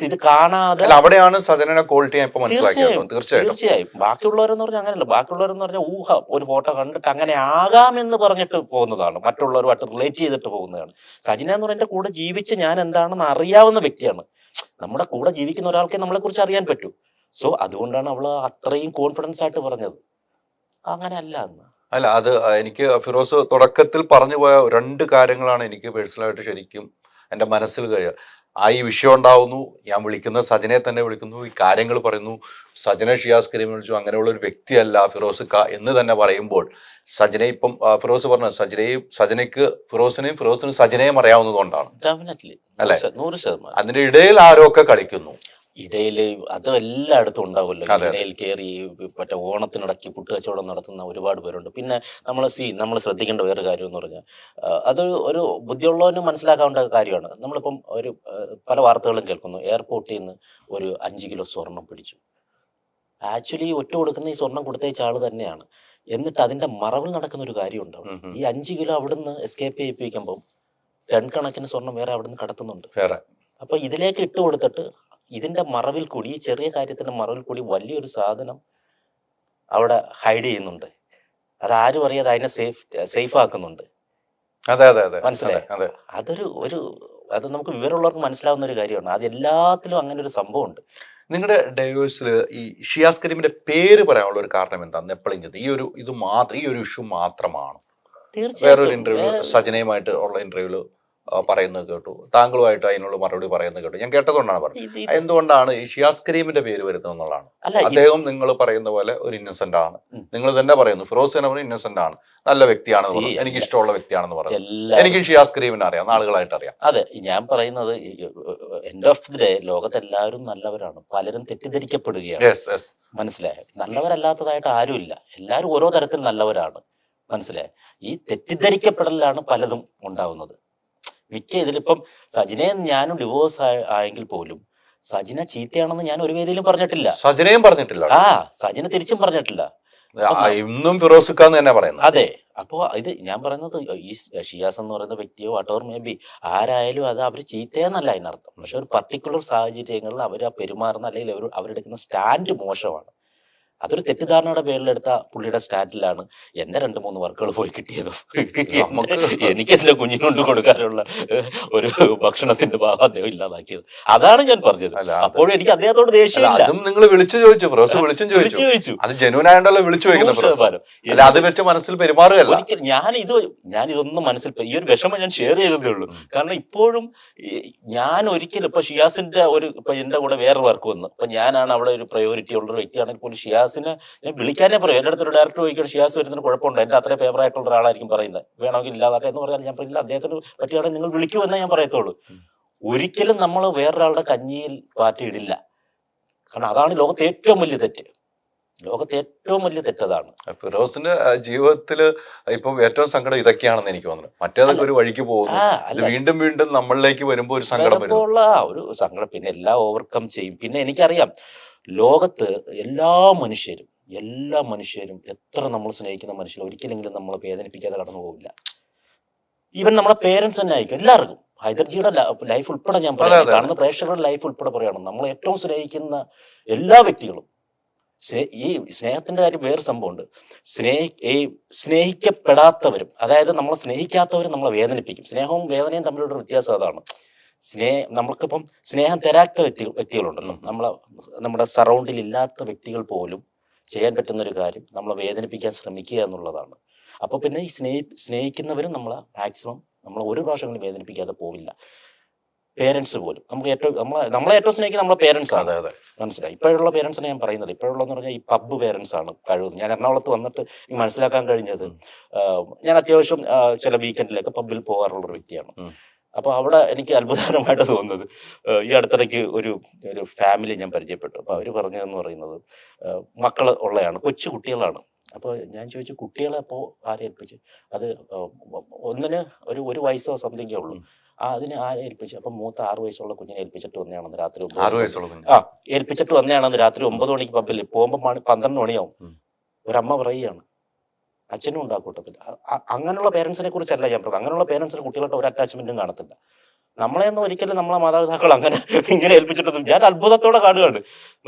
Speaker 2: ഇത് കാണാതെ
Speaker 1: അവിടെയാണ് സജനയുടെ ക്വാളിറ്റി മനസ്സിലാക്കിയത്.
Speaker 2: തീർച്ചയായും ബാക്കിയുള്ളവരെന്ന് പറഞ്ഞാൽ അങ്ങനെയല്ല. ബാക്കിയുള്ളവരെന്ന് പറഞ്ഞാൽ ഊഹം, ഒരു ഫോട്ടോ കണ്ടിട്ട് അങ്ങനെ ആകാമെന്ന് പറഞ്ഞിട്ട് പോകുന്നതാണ്, മറ്റുള്ളവരുമായിട്ട് റിലേറ്റ് ചെയ്തിട്ട് പോകുന്നതാണ്. സജിന എന്ന് പറഞ്ഞാൽ എന്റെ കൂടെ ജീവിച്ച് ഞാൻ എന്താണെന്ന് അറിയാവുന്ന വ്യക്തിയാണ്. നമ്മുടെ കൂടെ ജീവിക്കുന്ന ഒരാൾക്കെ നമ്മളെ കുറിച്ച് അറിയാൻ പറ്റൂ. സോ അതുകൊണ്ടാണ് അവള് അത്രയും കോൺഫിഡൻസ് ആയിട്ട് പറഞ്ഞത്. അങ്ങനെ അല്ല എന്ന്.
Speaker 1: അല്ല, അത് എനിക്ക് ഫിറോസ് തുടക്കത്തിൽ പറഞ്ഞു പോയ 2 കാര്യങ്ങളാണ് എനിക്ക് പേഴ്സണലായിട്ട് ശരിക്കും എൻ്റെ മനസ്സിൽ കഴിയുക. ഈ വിഷയം ഉണ്ടാവുന്നു, ഞാൻ വിളിക്കുന്നത് സജനയെ തന്നെ വിളിക്കുന്നു, ഈ കാര്യങ്ങൾ പറയുന്നു, സജന ഷിയാസ് കരീം വിളിച്ചു, അങ്ങനെയുള്ള ഒരു വ്യക്തിയല്ല ഫിറോസ് എന്ന് തന്നെ പറയുമ്പോൾ സജന ഇപ്പം ഫിറോസ് പറഞ്ഞ സജനയ്ക്ക് ഫിറോസിനും സജനയും അറിയാവുന്നതുകൊണ്ടാണ് അല്ലെ.
Speaker 2: 100%.
Speaker 1: അതിന്റെ ഇടയിൽ ആരോ ഒക്കെ കളിക്കുന്നു.
Speaker 2: ഇടയില് അത് എല്ലായിടത്തും ഉണ്ടാവുമല്ലോ.
Speaker 1: അതെ, അതെ.
Speaker 2: ഇടയിൽ കയറി മറ്റേ ഓണത്തിനിടയ്ക്ക് പുട്ട് കച്ചവടം നടത്തുന്ന ഒരുപാട് പേരുണ്ട്. പിന്നെ നമ്മൾ ശ്രദ്ധിക്കേണ്ട വേറെ കാര്യം എന്ന് പറഞ്ഞാൽ അത് ഒരു ബുദ്ധിയുള്ളവന് മനസ്സിലാക്കാവേണ്ട കാര്യമാണ്. നമ്മളിപ്പം പല വാർത്തകളും കേൾക്കുന്നു, എയർപോർട്ടിൽ നിന്ന് ഒരു 5 കിലോ സ്വർണം പിടിച്ചു. ആക്ച്വലി ഒറ്റ കൊടുക്കുന്ന ഈ സ്വർണം കൊടുത്തയച്ച ആള് തന്നെയാണ്. എന്നിട്ട് അതിന്റെ മറവിൽ നടക്കുന്ന ഒരു കാര്യമുണ്ട്. ഈ 5 കിലോ അവിടുന്ന് എസ്കേപ്പ് ചെയ്യിപ്പിക്കുമ്പോൾ ടൺ കണക്കിന് സ്വർണം വേറെ അവിടുന്ന് കടത്തുന്നുണ്ട്. അപ്പൊ ഇതിലേക്ക് ഇട്ട് കൊടുത്തിട്ട് ഇതിന്റെ മറവിൽ കൂടി, ഈ ചെറിയ കാര്യത്തിന്റെ മറവിൽ കൂടി വലിയൊരു സാധനം അവിടെ ഹൈഡ് ചെയ്യുന്നുണ്ട്. അതാരും അറിയാതെ അതിനെ സേഫ് ആക്കുന്നുണ്ട്. മനസ്സിലായി? അത് നമുക്ക് വിവരമുള്ളവർക്ക് മനസ്സിലാവുന്ന ഒരു കാര്യമാണ്. അത് എല്ലാത്തിലും അങ്ങനെ ഒരു സംഭവം ഉണ്ട്.
Speaker 1: നിങ്ങളുടെ ഡൈവേഴ്സിൽ ഈ ഷിയാസ് കരീമിന്റെ പേര് പറയാനുള്ള ഒരു കാരണം എന്താണ്? എപ്പോഴും ഈ ഒരു ഇഷ്യൂ മാത്രമാണ്? വേറൊരു ഇന്റർവ്യൂ സജനയുമായിട്ട് ഉള്ള ഇന്റർവ്യൂല് പറയുന്നത് കേട്ടു, താങ്കളുമായിട്ട് അതിനുള്ള മറുപടി പറയുന്നത് കേട്ടു. ഞാൻ കേട്ടതുകൊണ്ടാണ് പറഞ്ഞത്. എന്തുകൊണ്ടാണ് ഈ ഷിയാസ് കരീമിന്റെ പേര് വരുന്നത് എന്നുള്ളതാണ്. അദ്ദേഹം നിങ്ങൾ പറയുന്ന പോലെ ഒരു ഇന്നസെന്റ് ആണ്. നിങ്ങൾ തന്നെ പറയുന്നു ഫിറോസ് ഖാൻ ഇന്നസെന്റ് ആണ്, നല്ല വ്യക്തിയാണെന്ന് പറഞ്ഞു, എനിക്ക് ഇഷ്ടമുള്ള വ്യക്തിയാണെന്ന് പറഞ്ഞു. എനിക്ക് ഷിയാസ് കരീമിനെ അറിയാം, നാളുകളായിട്ട് അറിയാം.
Speaker 2: അതെ, ഞാൻ പറയുന്നത് എൻഡ് ഓഫ് ദി ഡേ ലോകത്തെല്ലാവരും നല്ലവരാണ്, പലരും തെറ്റിദ്ധരിക്കപ്പെടുകയാണ്. മനസ്സിലായി? നല്ലവരല്ലാത്തതായിട്ട് ആരുമില്ല, എല്ലാവരും ഓരോ തരത്തിൽ നല്ലവരാണ്. മനസ്സിലായി? ഈ തെറ്റിദ്ധരിക്കപ്പെടലാണ് പലതും ഉണ്ടാവുന്നത്. മിക്ക ഇതിലിപ്പം സജിനെ ഞാനും ഡിവോഴ്സ് ആയെങ്കിൽ പോലും സജിന ചീത്തയാണെന്ന് ഞാൻ ഒരു വേദിയിലും പറഞ്ഞിട്ടില്ല.
Speaker 1: സജിനയും പറഞ്ഞിട്ടില്ല.
Speaker 2: സജിന തിരിച്ചും പറഞ്ഞിട്ടില്ല.
Speaker 1: ഇന്നും ഫിറോസ് ഖാൻ തന്നെ പറയുന്നത്.
Speaker 2: അതെ. അപ്പോ ഇത് ഞാൻ പറയുന്നത് ഈ ഷിയാസ് എന്ന് പറയുന്ന വ്യക്തിയോ വാട്ടോർ മേ ബി ആരായാലും അത് അവർ ചീത്തയെന്നല്ല അതിനർത്ഥം. പക്ഷെ ഒരു പർട്ടിക്കുലർ സാഹചര്യങ്ങളിൽ അവർ പെരുമാറുന്ന അല്ലെങ്കിൽ അവരെടുക്കുന്ന സ്റ്റാൻഡ് മോശമാണ്. അതൊരു തെറ്റിദ്ധാരണയുടെ പേരിലെടുത്ത പുള്ളിയുടെ സ്റ്റാൻഡിലാണ് എന്റെ 2-3 വർക്കുകൾ പോയി കിട്ടിയത്. എനിക്ക് എന്റെ കുഞ്ഞിനുകൊണ്ട് കൊടുക്കാനുള്ള ഒരു ഭക്ഷണത്തിന്റെ ഭാഗം അദ്ദേഹം ഇല്ലാതാക്കിയത്. അതാണ് ഞാൻ പറഞ്ഞത്. അപ്പോഴും എനിക്ക് അദ്ദേഹത്തോട് ദേഷ്യമില്ല.
Speaker 1: നിങ്ങൾ വിളിച്ചു ചോദിച്ചു, അത് ജെന്യൂൻ ആയതുകൊണ്ടല്ലോ വിളിച്ചു ചോദിക്കുന്നത്. അത് വെച്ച് മനസ്സിൽ പെരുമാറുകയല്ല.
Speaker 2: ഒരിക്കലും ഞാനിതൊന്നും മനസ്സിൽ, ഈ ഒരു വിഷമം ഞാൻ ഷെയർ ചെയ്തതേ ഉള്ളൂ. കാരണം ഇപ്പോഴും ഞാൻ ഒരിക്കലും ഇപ്പൊ ഷിയാസിന്റെ ഇപ്പൊ എന്റെ കൂടെ വേറെ വർക്ക് വന്നു, അപ്പൊ ഞാനാണ് അവിടെ ഒരു പ്രയോറിറ്റി ഉള്ള ഒരു വ്യക്തിയാണെങ്കിൽ പോലും ഷിയാസിനെ ഞാൻ വിളിക്കാനേ പറയും. എന്റെ അടുത്തൊരു ഡയറക്ടർ ചോദിക്കണം ഷിയാസ് വരുന്നതിന് കുഴപ്പമുണ്ട്, എന്റെ അത്രയും ഫേവർ ആയിട്ടുള്ള ഒരാളായിരിക്കും പറയുന്നത്, വേണമെങ്കിൽ ഇല്ലാതാക്കാം എന്ന് പറയാൻ ഞാൻ പറയില്ല. അദ്ദേഹത്തിന് പറ്റിയാണെങ്കിൽ നിങ്ങൾ വിളിക്കൂ എന്നേ ഞാൻ പറയത്തുള്ളൂ. ഒരിക്കലും നമ്മൾ വേറൊരാളുടെ കഞ്ഞിയിൽ പാറ്റിയിടില്ല. കാരണം അതാണ് ലോകത്തെ ഏറ്റവും വലിയ തെറ്റ്. അതാണ്.
Speaker 1: ഫിറോസിന്റെ ജീവിതത്തില് ഇപ്പൊ ഏറ്റവും സങ്കടം ഇതൊക്കെയാണെന്ന് എനിക്ക് തോന്നുന്നു. മറ്റേതൊക്കെ ഒരു വഴിക്ക് പോകുന്നു, വീണ്ടും വീണ്ടും നമ്മളിലേക്ക് വരുമ്പോ ഒരു സങ്കടം
Speaker 2: ഒരു സങ്കടം. പിന്നെ എല്ലാം ഓവർകം ചെയ്യും. പിന്നെ എനിക്കറിയാം ലോകത്ത് എല്ലാ മനുഷ്യരും എത്ര നമ്മൾ സ്നേഹിക്കുന്ന മനുഷ്യർ ഒരിക്കലെങ്കിലും നമ്മളെ വേദനിപ്പിക്കാതെ കടന്നു പോകില്ല. ഈവൻ നമ്മളെ പേരൻസ് തന്നെ ആയിരിക്കും എല്ലാവർക്കും. ഹൈദർജിയുടെ ലൈഫ് ഉൾപ്പെടെ ഞാൻ പറയാം, കാണുന്ന പ്രേക്ഷകരുടെ ലൈഫ് ഉൾപ്പെടെ പറയണം, നമ്മൾ ഏറ്റവും സ്നേഹിക്കുന്ന എല്ലാ വ്യക്തികളും. ഈ സ്നേഹത്തിന്റെ കാര്യം വേറെ സംഭവമുണ്ട്. സ്നേഹിക്കപ്പെടാത്തവരും, അതായത് നമ്മളെ സ്നേഹിക്കാത്തവരും നമ്മളെ വേദനിപ്പിക്കും. സ്നേഹവും വേദനയും തമ്മിലുള്ള വ്യത്യാസം അതാണ്. നമ്മൾക്കിപ്പം സ്നേഹം തരാത്ത വ്യക്തികളുണ്ടല്ലോ, നമ്മുടെ സറൗണ്ടിൽ ഇല്ലാത്ത വ്യക്തികൾ പോലും ചെയ്യാൻ പറ്റുന്ന ഒരു കാര്യം നമ്മളെ വേദനിപ്പിക്കാൻ ശ്രമിക്കുക എന്നുള്ളതാണ്. അപ്പൊ പിന്നെ ഈ സ്നേഹിക്കുന്നവരും നമ്മളെ മാക്സിമം നമ്മളെ ഒരു പ്രാവശ്യങ്ങളും വേദനിപ്പിക്കാതെ പോവില്ല. പേരൻസ് പോലും നമ്മളെ ഏറ്റവും സ്നേഹിക്കുന്ന നമ്മളെ പേരൻസ് ആണ്. മനസ്സിലായി? ഇപ്പോഴുള്ള പേരൻസിനെ ഞാൻ പറയുന്നത്, ഇപ്പോഴുള്ളതെന്ന് പറഞ്ഞാൽ ഈ പബ്ബ് പേരൻസ് ആണ് കഴിവ്. ഞാൻ എറണാകുളത്ത് വന്നിട്ട് മനസ്സിലാക്കാൻ കഴിഞ്ഞത്, ഞാൻ അത്യാവശ്യം ചില വീക്കെൻഡിലൊക്കെ പബ്ബിൽ പോകാറുള്ള ഒരു വ്യക്തിയാണ്. അപ്പൊ അവിടെ എനിക്ക് അത്ഭുതകരമായിട്ട് തോന്നുന്നത്, ഈ അടുത്തിടയ്ക്ക് ഒരു ഫാമിലി ഞാൻ പരിചയപ്പെട്ടു. അപ്പൊ അവര് പറഞ്ഞതെന്ന് പറയുന്നത് മക്കള് ഉള്ളതാണ്, കൊച്ചു കുട്ടികളാണ്. അപ്പോൾ ഞാൻ ചോദിച്ചു കുട്ടികളെ അപ്പോൾ ആരെ ഏൽപ്പിച്ചു? അത് ഒന്നിന് ഒരു വയസ്സോ സംതിങ്ങേ ഉള്ളൂ. അതിന് ആരെ ഏൽപ്പിച്ചു? അപ്പൊ മൂത്ത 6 വയസ്സുള്ള കുഞ്ഞിനെ ഏൽപ്പിച്ചിട്ട് വന്നതാണെന്ന് രാത്രി ഏൽപ്പിച്ചിട്ട് വന്നതാണെന്ന് രാത്രി 9 മണിക്ക് പബ്ബിൽ പോകുമ്പോൾ 12 മണിയാവും. ഒരമ്മ പറയുകയാണ്, അച്ഛനും ഉണ്ടാക്കൂട്ടത്തിൽ. അങ്ങനെയുള്ള പേരൻസിനെ കുറിച്ചല്ല ഞാൻ പറഞ്ഞത്. അങ്ങനെയുള്ള പേരൻസിന് കുട്ടികളുടെ ഒരു അറ്റാച്ച്മെന്റും കാണത്തില്ല. നമ്മളെയൊന്നും ഒരിക്കലും നമ്മളെ മാതാപിതാക്കൾ ഇങ്ങനെ ഏൽപ്പിച്ചിട്ടൊന്നും ഞാൻ അത്ഭുതത്തോടെ കാണുകയാണ്.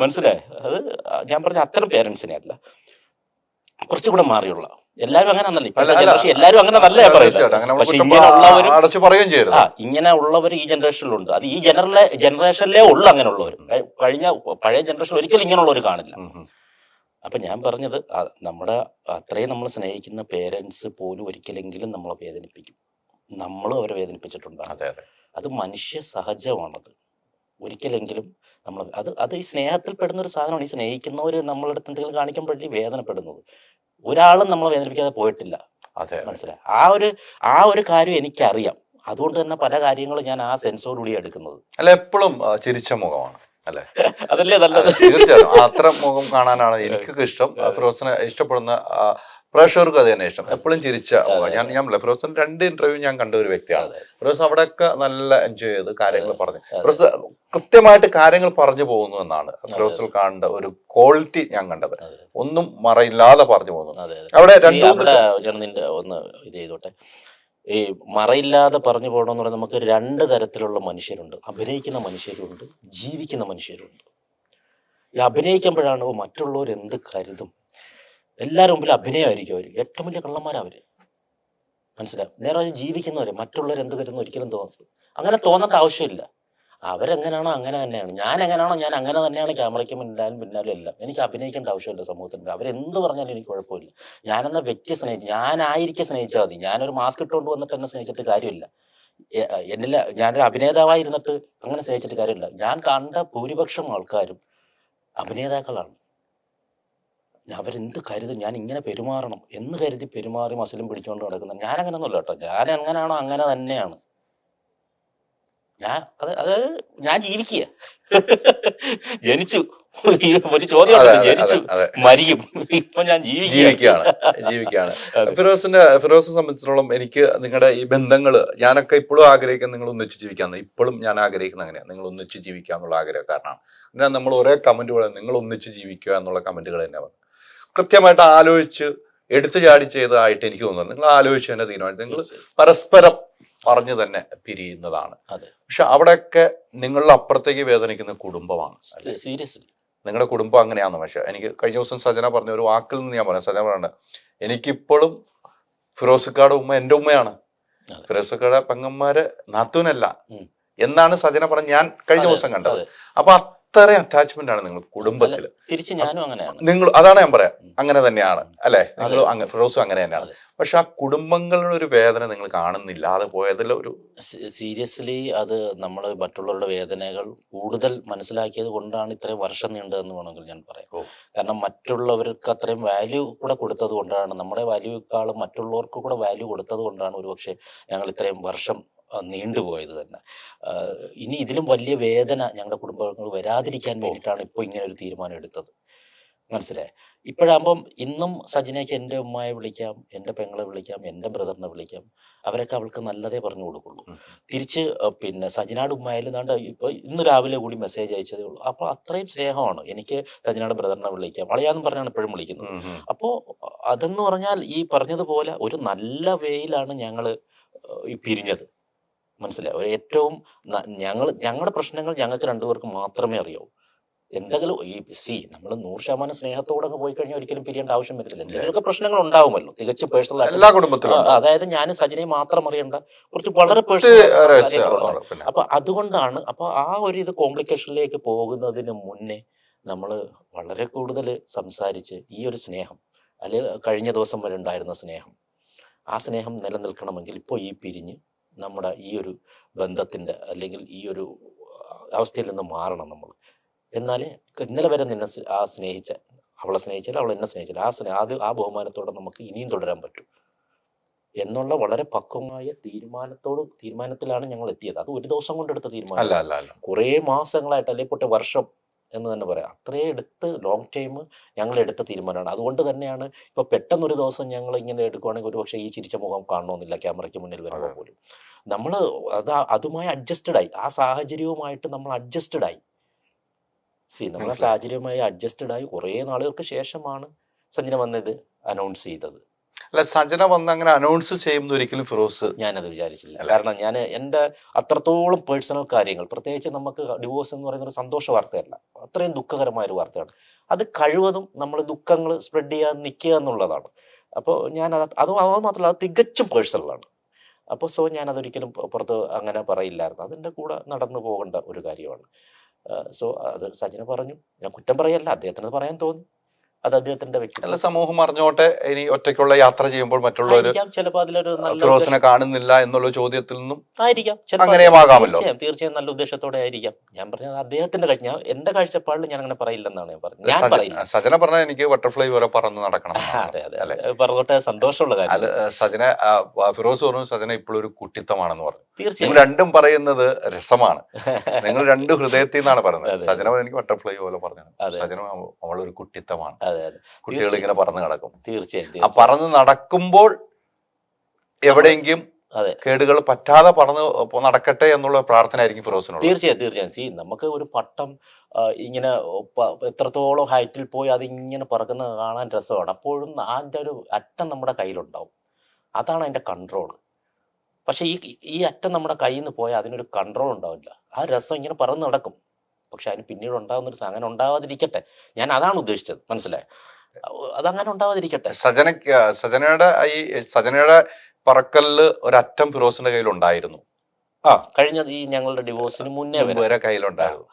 Speaker 2: മനസ്സിലായി? അത് ഞാൻ പറഞ്ഞ അത്തരം പേരൻസിനെ അല്ല, കുറച്ചുകൂടെ മാറിയുള്ള എല്ലാവരും അങ്ങനെ എല്ലാവരും അങ്ങനെ നല്ല പറയുന്നത്. പക്ഷെ ഇങ്ങനെ ഉള്ളവർ ഈ ജനറേഷനിലുണ്ട്. അത് ഈ ജനറേഷനിലേ ഉള്ളു അങ്ങനെയുള്ളവർ. പഴയ ജനറേഷൻ ഒരിക്കലും ഇങ്ങനെയുള്ളവർ കാണില്ല. അപ്പൊ ഞാൻ പറഞ്ഞത്, നമ്മുടെ അത്രയും നമ്മൾ സ്നേഹിക്കുന്ന പേരൻസ് പോലും ഒരിക്കലെങ്കിലും നമ്മളെ വേദനിപ്പിക്കും. നമ്മളും അവരെ വേദനിപ്പിച്ചിട്ടുണ്ടാകും. അത് മനുഷ്യ സഹജമാണത്. ഒരിക്കലെങ്കിലും നമ്മൾ അത് ഈ സ്നേഹത്തിൽ പെടുന്ന ഒരു സാധനമാണ്. ഈ സ്നേഹിക്കുന്നവര് നമ്മളുടെ അടുത്ത് എന്തെങ്കിലും കാണിക്കുമ്പോഴേ വേദനപ്പെടുന്നത്. ഒരാളും നമ്മളെ വേദനിപ്പിക്കാതെ പോയിട്ടില്ല. മനസ്സിലായി? ആ ഒരു കാര്യം എനിക്കറിയാം. അതുകൊണ്ട് തന്നെ പല കാര്യങ്ങളും ഞാൻ ആ സെൻസോടുകൂടി എടുക്കുന്നത്.
Speaker 1: അല്ല, എപ്പോഴും ചിരിച്ച മുഖമാണ്. അല്ലെ?
Speaker 2: അതല്ലേ നല്ലത്.
Speaker 1: തീർച്ചയായും അത്തരം മുഖം കാണാനാണ് എനിക്കൊക്കെ ഇഷ്ടം. ഫിറോസിനെ ഇഷ്ടപ്പെടുന്ന പ്രേക്ഷകർക്കും അത് തന്നെ ഇഷ്ടം. എപ്പോഴും ചിരിച്ച മുഖം. ഞാൻ ഫിറോസിന്റെ 2 ഇന്റർവ്യൂ ഞാൻ കണ്ട ഒരു വ്യക്തിയാണ്. ഫിറോസ് അവിടെയൊക്കെ നല്ല എൻജോയ് ചെയ്ത് കാര്യങ്ങൾ പറഞ്ഞു. ഫിറോസ് കൃത്യമായിട്ട് കാര്യങ്ങൾ പറഞ്ഞു പോകുന്നു എന്നാണ് ഫിറോസിൽ കാണേണ്ട ഒരു ക്വാളിറ്റി ഞാൻ കണ്ടത്. ഒന്നും മറയില്ലാതെ പറഞ്ഞു പോകുന്നു. അവിടെ
Speaker 2: ഞാൻ നിന്റെ ഒന്ന് ഇത് ചെയ്തോട്ടെ. ഈ മറയില്ലാതെ പറഞ്ഞു പോകണമെന്ന് പറഞ്ഞാൽ നമുക്ക് 2 തരത്തിലുള്ള മനുഷ്യരുണ്ട്. അഭിനയിക്കുന്ന മനുഷ്യരുണ്ട്, ജീവിക്കുന്ന മനുഷ്യരുണ്ട്. ഈ അഭിനയിക്കുമ്പോഴാണ് മറ്റുള്ളവർ എന്ത് കരുതും, എല്ലാവരും മുമ്പിൽ അഭിനയമായിരിക്കും. അവർ ഏറ്റവും വലിയ കള്ളന്മാരവര്, മനസ്സിലാവും. നേരെ ജീവിക്കുന്നവർ മറ്റുള്ളവർ എന്ത് കരുതുന്നു ഒരിക്കലും തോന്നുന്നത് അങ്ങനെ തോന്നേണ്ട ആവശ്യമില്ല. അവരെങ്ങനെയാണോ അങ്ങനെ തന്നെയാണ്. ഞാൻ എങ്ങനെയാണോ ഞാൻ അങ്ങനെ തന്നെയാണ്. ക്യാമറയ്ക്ക് പിന്നാലും എല്ലാം. എനിക്ക് അഭിനയിക്കേണ്ട ആവശ്യമില്ല സമൂഹത്തിൽ. അവരെന്ത് പറഞ്ഞാലും എനിക്ക് കുഴപ്പമില്ല. ഞാനെന്ന വ്യക്തിയെ സ്നേഹിച്ചു, ഞാനായിരിക്കെ സ്നേഹിച്ചാൽ മതി. ഞാനൊരു മാസ്ക് ഇട്ടുകൊണ്ട് വന്നിട്ട് എന്നെ സ്നേഹിച്ചിട്ട് കാര്യമില്ല. എന്നില്ല, ഞാനൊരു അഭിനേതാവായി ഇരുന്നിട്ട് അങ്ങനെ സ്നേഹിച്ചിട്ട് കാര്യമില്ല. ഞാൻ കണ്ട ഭൂരിപക്ഷം ആൾക്കാരും അഭിനേതാക്കളാണ്. അവരെന്ത് കരുതും, ഞാൻ ഇങ്ങനെ പെരുമാറണം എന്ന് കരുതി പെരുമാറി മസിലും പിടിച്ചുകൊണ്ട് നടക്കുന്നത്. ഞാൻ അങ്ങനെയൊന്നുമല്ല കേട്ടോ. ഞാൻ എങ്ങനെയാണോ അങ്ങനെ തന്നെയാണ്. ഞാൻ ജീവിക്കുക. ജനിച്ചു, ഒരു ചോദ്യം ജനിച്ചു, മരിക്കും. ഇപ്പൊ ഞാൻ
Speaker 1: ജീവിക്കുകയാണ്. ഫിറോസിനെ സംബന്ധിച്ചിടത്തോളം എനിക്ക് നിങ്ങളുടെ ഈ ബന്ധങ്ങള് ഞാനൊക്കെ ഇപ്പോഴും ആഗ്രഹിക്കുന്നത് നിങ്ങൾ ഒന്നിച്ച് ജീവിക്കാന്ന്. ഇപ്പോഴും ഞാൻ ആഗ്രഹിക്കുന്നത് അങ്ങനെയാണ്, നിങ്ങൾ ഒന്നിച്ച് ജീവിക്കുക എന്നുള്ള ആഗ്രഹക്കാരനാണ്. പിന്നെ നമ്മൾ ഒരേ കമന്റുകൾ നിങ്ങൾ ഒന്നിച്ച് ജീവിക്കുക എന്നുള്ള കമന്റുകൾ തന്നെ വന്നു. കൃത്യമായിട്ട് ആലോചിച്ച് എടുത്തു ചാടി ചെയ്തതായിട്ട് എനിക്ക് തോന്നുന്നത്. നിങ്ങൾ ആലോചിച്ച് തന്നെ തീരുമാനിച്ചു. നിങ്ങൾ പരസ്പരം പറഞ്ഞു തന്നെ പിരിയുന്നതാണ്. പക്ഷെ അവിടെയൊക്കെ നിങ്ങളുടെ അപ്പുറത്തേക്ക് വേദനിക്കുന്ന കുടുംബമാണ്.
Speaker 2: സീരിയസ്ലി
Speaker 1: നിങ്ങളുടെ കുടുംബം അങ്ങനെയാണെന്ന്. പക്ഷെ എനിക്ക് കഴിഞ്ഞ ദിവസം സജന പറഞ്ഞ ഒരു വാക്കിൽ നിന്ന് ഞാൻ പറയാം. സജന പറഞ്ഞ എനിക്കിപ്പോഴും ഫിറോസിക്കാട് ഉമ്മ എൻ്റെ ഉമ്മയാണ്, ഫിറോസിക്കാട് പെങ്ങന്മാര് നാത്തൂനല്ല എന്നാണ് സജന പറഞ്ഞ ഞാൻ കഴിഞ്ഞ ദിവസം കണ്ടത്. അപ്പൊ അത്രയും അറ്റാച്ച്മെന്റ് ആണ് നിങ്ങൾ കുടുംബത്തില്.
Speaker 2: തിരിച്ച് ഞാനും അങ്ങനെയാണ്.
Speaker 1: നിങ്ങൾ അതാണ് ഞാൻ പറയാം, അങ്ങനെ തന്നെയാണ് അല്ലെ? നിങ്ങൾ ഫിറോസും അങ്ങനെ തന്നെയാണ്. പക്ഷെ ആ കുടുംബങ്ങളുടെ ഒരു വേദന നിങ്ങൾ കാണുന്നില്ല. അത് പോയതിൽ ഒരു
Speaker 2: സീരിയസ്ലി അത് നമ്മൾ മറ്റുള്ളവരുടെ വേദനകൾ കൂടുതൽ മനസ്സിലാക്കിയത് കൊണ്ടാണ് ഇത്രയും വർഷം നീണ്ടതെന്ന് വേണമെങ്കിൽ ഞാൻ പറയാം. കാരണം മറ്റുള്ളവർക്ക് അത്രയും വാല്യൂ കൂടെ കൊടുത്തത് കൊണ്ടാണ്, നമ്മുടെ വാല്യൂക്കാളും മറ്റുള്ളവർക്ക് കൂടെ വാല്യൂ കൊടുത്തത് കൊണ്ടാണ് ഒരുപക്ഷെ ഞങ്ങൾ ഇത്രയും വർഷം നീണ്ടുപോയത് തന്നെ. ഇനി ഇതിലും വലിയ വേദന ഞങ്ങളുടെ കുടുംബങ്ങൾ വരാതിരിക്കാൻ വേണ്ടിയിട്ടാണ് ഇപ്പോൾ ഇങ്ങനെ ഒരു തീരുമാനം എടുത്തത്. മനസ്സിലായി? ഇപ്പോഴാകുമ്പം ഇന്നും സജിനയ്ക്ക് എൻ്റെ ഉമ്മയെ വിളിക്കാം, എൻ്റെ പെങ്ങളെ വിളിക്കാം, എൻ്റെ ബ്രദറിനെ വിളിക്കാം. അവരൊക്കെ അവൾക്ക് നല്ലതേ പറഞ്ഞു കൊടുക്കുള്ളൂ. തിരിച്ച് പിന്നെ സജിനാട് ഉമ്മയിൽ ദാണ്ട് ഇപ്പോൾ ഇന്ന് രാവിലെ കൂടി മെസ്സേജ് അയച്ചതേ ഉള്ളൂ. അപ്പോൾ അത്രയും സ്നേഹമാണ് എനിക്ക്. സജിനാട് ബ്രദറിനെ വിളിക്കാം, അളിയാന്നും പറഞ്ഞാണ് എപ്പോഴും വിളിക്കുന്നത്. അപ്പോൾ അതെന്ന് പറഞ്ഞാൽ ഈ പറഞ്ഞതുപോലെ ഒരു നല്ല വേയിലാണ് ഞങ്ങൾ ഈ പിരിഞ്ഞത്. മനസ്സിലായി? ഏറ്റവും ഞങ്ങളുടെ പ്രശ്നങ്ങൾ ഞങ്ങൾക്ക് രണ്ടുപേർക്ക് മാത്രമേ അറിയാവൂ. എന്തെങ്കിലും ഈ നമ്മൾ 100% സ്നേഹത്തോടെ പോയി കഴിഞ്ഞാൽ ഒരിക്കലും പിരിയേണ്ട ആവശ്യം വരത്തില്ല. എന്തെങ്കിലുമൊക്കെ പ്രശ്നങ്ങൾ ഉണ്ടാവുമല്ലോ, തികച്ചും പേഴ്സണൽ ആയിട്ട്. അതായത് ഞാൻ സജിനെ മാത്രം അറിയേണ്ട കുറച്ച് വളരെ പേഴ്സണൽ. അപ്പൊ അതുകൊണ്ടാണ് അപ്പൊ ആ ഒരു ഇത് കോംപ്ലിക്കേഷനിലേക്ക് പോകുന്നതിന് മുന്നേ നമ്മൾ വളരെ കൂടുതൽ സംസാരിച്ച് ഈ ഒരു സ്നേഹം, അല്ലെങ്കിൽ കഴിഞ്ഞ ദിവസം വരെ ഉണ്ടായിരുന്ന സ്നേഹം, ആ സ്നേഹം നിലനിൽക്കണമെങ്കിൽ ഇപ്പോൾ ഈ പിരിഞ്ഞ് നമ്മുടെ ഈ ഒരു ബന്ധത്തിൻ്റെ അല്ലെങ്കിൽ ഈ ഒരു അവസ്ഥയിൽ നിന്ന് മാറണം നമ്മൾ. എന്നാലേ ഇന്നലെ വരെ നിന്നെ സ്നേഹിച്ച, അവളെ സ്നേഹിച്ചാൽ അവൾ എന്നെ സ്നേഹിച്ചാൽ ആ ബഹുമാനത്തോടെ നമുക്ക് ഇനിയും തുടരാൻ പറ്റും എന്നുള്ള വളരെ പക്വമായ തീരുമാനത്തിലാണ് ഞങ്ങൾ എത്തിയത്. അത് ഒരു ദിവസം കൊണ്ടെടുത്ത തീരുമാനം, കുറേ മാസങ്ങളായിട്ട്, അല്ലെങ്കിൽ വർഷം എന്ന് തന്നെ പറയാം. അത്രയും എടുത്ത് ലോങ് ടൈം ഞങ്ങൾ എടുത്ത തീരുമാനമാണ്. അതുകൊണ്ട് തന്നെയാണ് ഇപ്പോൾ പെട്ടെന്നൊരു ദിവസം ഞങ്ങൾ ഇങ്ങനെ എടുക്കുവാണെങ്കിൽ ഒരുപക്ഷെ ഈ ചിരിച്ച മുഖം കാണണമെന്നില്ല ക്യാമറയ്ക്ക് മുന്നിൽ വരുമ്പോൾ പോലും. നമ്മൾ അതുമായി അഡ്ജസ്റ്റഡായി, ആ സാഹചര്യവുമായിട്ട് നമ്മൾ അഡ്ജസ്റ്റഡായി. നമ്മളെ സാഹചര്യവുമായി അഡ്ജസ്റ്റഡായി കുറേ നാളുകൾക്ക് ശേഷമാണ് സഞ്ജന വന്നത് അനൗൺസ് ചെയ്തത്.
Speaker 1: അല്ല, സജന വന്ന് അങ്ങനെ അനൗൺസ് ചെയ്യുമ്പോൾ ഒരിക്കലും ഫിറോസ്
Speaker 2: ഞാനത് വിചാരിച്ചില്ല. കാരണം ഞാൻ എൻ്റെ അത്രത്തോളം പേഴ്സണൽ കാര്യങ്ങൾ, പ്രത്യേകിച്ച് നമുക്ക് ഡിവോഴ്സ് എന്ന് പറയുന്ന ഒരു സന്തോഷ വാർത്തയല്ല, അത്രയും ദുഃഖകരമായൊരു വാർത്തയാണ്. അത് കഴിവതും നമ്മൾ ദുഃഖങ്ങൾ സ്പ്രെഡ് ചെയ്യാൻ നിൽക്കുക എന്നുള്ളതാണ്. അപ്പോൾ അത് മാത്രമല്ല, അത് തികച്ചും പേഴ്സണലാണ്. അപ്പോൾ ഞാനതൊരിക്കലും പുറത്ത് അങ്ങനെ പറയില്ലായിരുന്നു. അതിൻ്റെ കൂടെ നടന്നു പോകേണ്ട ഒരു കാര്യമാണ്. അത് സജിന പറഞ്ഞു, ഞാൻ കുറ്റം പറയല്ല, അദ്ദേഹത്തിന് പറയാൻ തോന്നി. അത് അദ്ദേഹത്തിന്റെ വ്യക്തി
Speaker 1: അല്ല, സമൂഹം അറിഞ്ഞോട്ടെ, ഇനി ഒറ്റയ്ക്കുള്ള യാത്ര ചെയ്യുമ്പോൾ മറ്റുള്ളവർ
Speaker 2: ചിലപ്പോൾ അതിലൊരു നല്ല
Speaker 1: ഫിറോസിനെ കാണുന്നില്ല എന്നുള്ള ചോദ്യത്തിൽ നിന്നും
Speaker 2: ആയിരിക്കാം,
Speaker 1: അങ്ങനെയുമാകാമല്ലോ.
Speaker 2: തീർച്ചയായും നല്ല ഉദ്ദേശത്തോടെ ആയിരിക്കാം. ഞാൻ പറഞ്ഞത് അദ്ദേഹത്തിന്റെ ഞാൻ എന്റെ കാഴ്ചപ്പാടിൽ ഞാൻ അങ്ങനെ പറയില്ലെന്നാണ് ഞാൻ പറഞ്ഞത്. ഞാൻ പറയില്ല.
Speaker 1: സജന പറഞ്ഞാൽ എനിക്ക് ബട്ടർഫ്ലൈ പോലെ പറന്ന് നടക്കണം.
Speaker 2: അതെ അതെ, പറഞ്ഞോട്ടെ, സന്തോഷമുള്ള കാര്യം.
Speaker 1: സജന ഫിറോസ് പറഞ്ഞു സജന ഇപ്പോഴൊരു കുട്ടിത്തമാണെന്ന് പറഞ്ഞു.
Speaker 2: തീർച്ചയായും
Speaker 1: നിങ്ങൾ രണ്ടും പറയുന്നത് രസമാണ്. നിങ്ങൾ രണ്ട് ഹൃദയത്തിൽ നിന്നാണ് പറയുന്നത്. സജന എനിക്ക് ബട്ടർഫ്ലൈ പോലെ പറഞ്ഞു, സജന അവളൊരു കുട്ടിത്തമാണ്. കുട്ടികൾ ഇങ്ങനെ പറന്ന് നടക്കും.
Speaker 2: തീർച്ചയായും
Speaker 1: ആ പറന്ന് നടക്കുമ്പോൾ എവിടെയെങ്കിലും കേടുകൾ പറ്റാതെ പറന്ന് നടക്കട്ടെ എന്നുള്ള പ്രാർത്ഥന ആയിരിക്കും ഫിറോസിനോട്.
Speaker 2: തീർച്ചയായും നമുക്ക് ഒരു പട്ടം ഇങ്ങനെ എത്രത്തോളം ഹൈറ്റിൽ പോയി അതിങ്ങനെ പറക്കുന്നത് കാണാൻ രസമാണ്. അപ്പോഴും അതിൻ്റെ ഒരു അറ്റം നമ്മുടെ കയ്യിലുണ്ടാവും. അതാണ് അതിൻ്റെ കൺട്രോൾ. പക്ഷെ ഈ അറ്റം നമ്മുടെ കയ്യിൽ നിന്ന് പോയാൽ അതിനൊരു കൺട്രോൾ ഉണ്ടാവില്ല. ആ രസം ഇങ്ങനെ പറന്ന് നടക്കും. പക്ഷെ അതിന് പിന്നീട് ഉണ്ടാകുന്നൊരു അങ്ങനെ ഉണ്ടാവാതിരിക്കട്ടെ. ഞാൻ അതാണ് ഉദ്ദേശിച്ചത്, മനസ്സിലായോ? അതങ്ങനെ ഉണ്ടാവാതിരിക്കട്ടെ.
Speaker 1: സജനയുടെ പറക്കലില് ഒരറ്റം ഫിറോസിന്റെ കയ്യിലുണ്ടായിരുന്നു.
Speaker 2: കഴിഞ്ഞ ഈ ഞങ്ങളുടെ ഡിവോഴ്സിന് മുന്നേ
Speaker 1: വരെ കയ്യിലുണ്ടായിരുന്നു.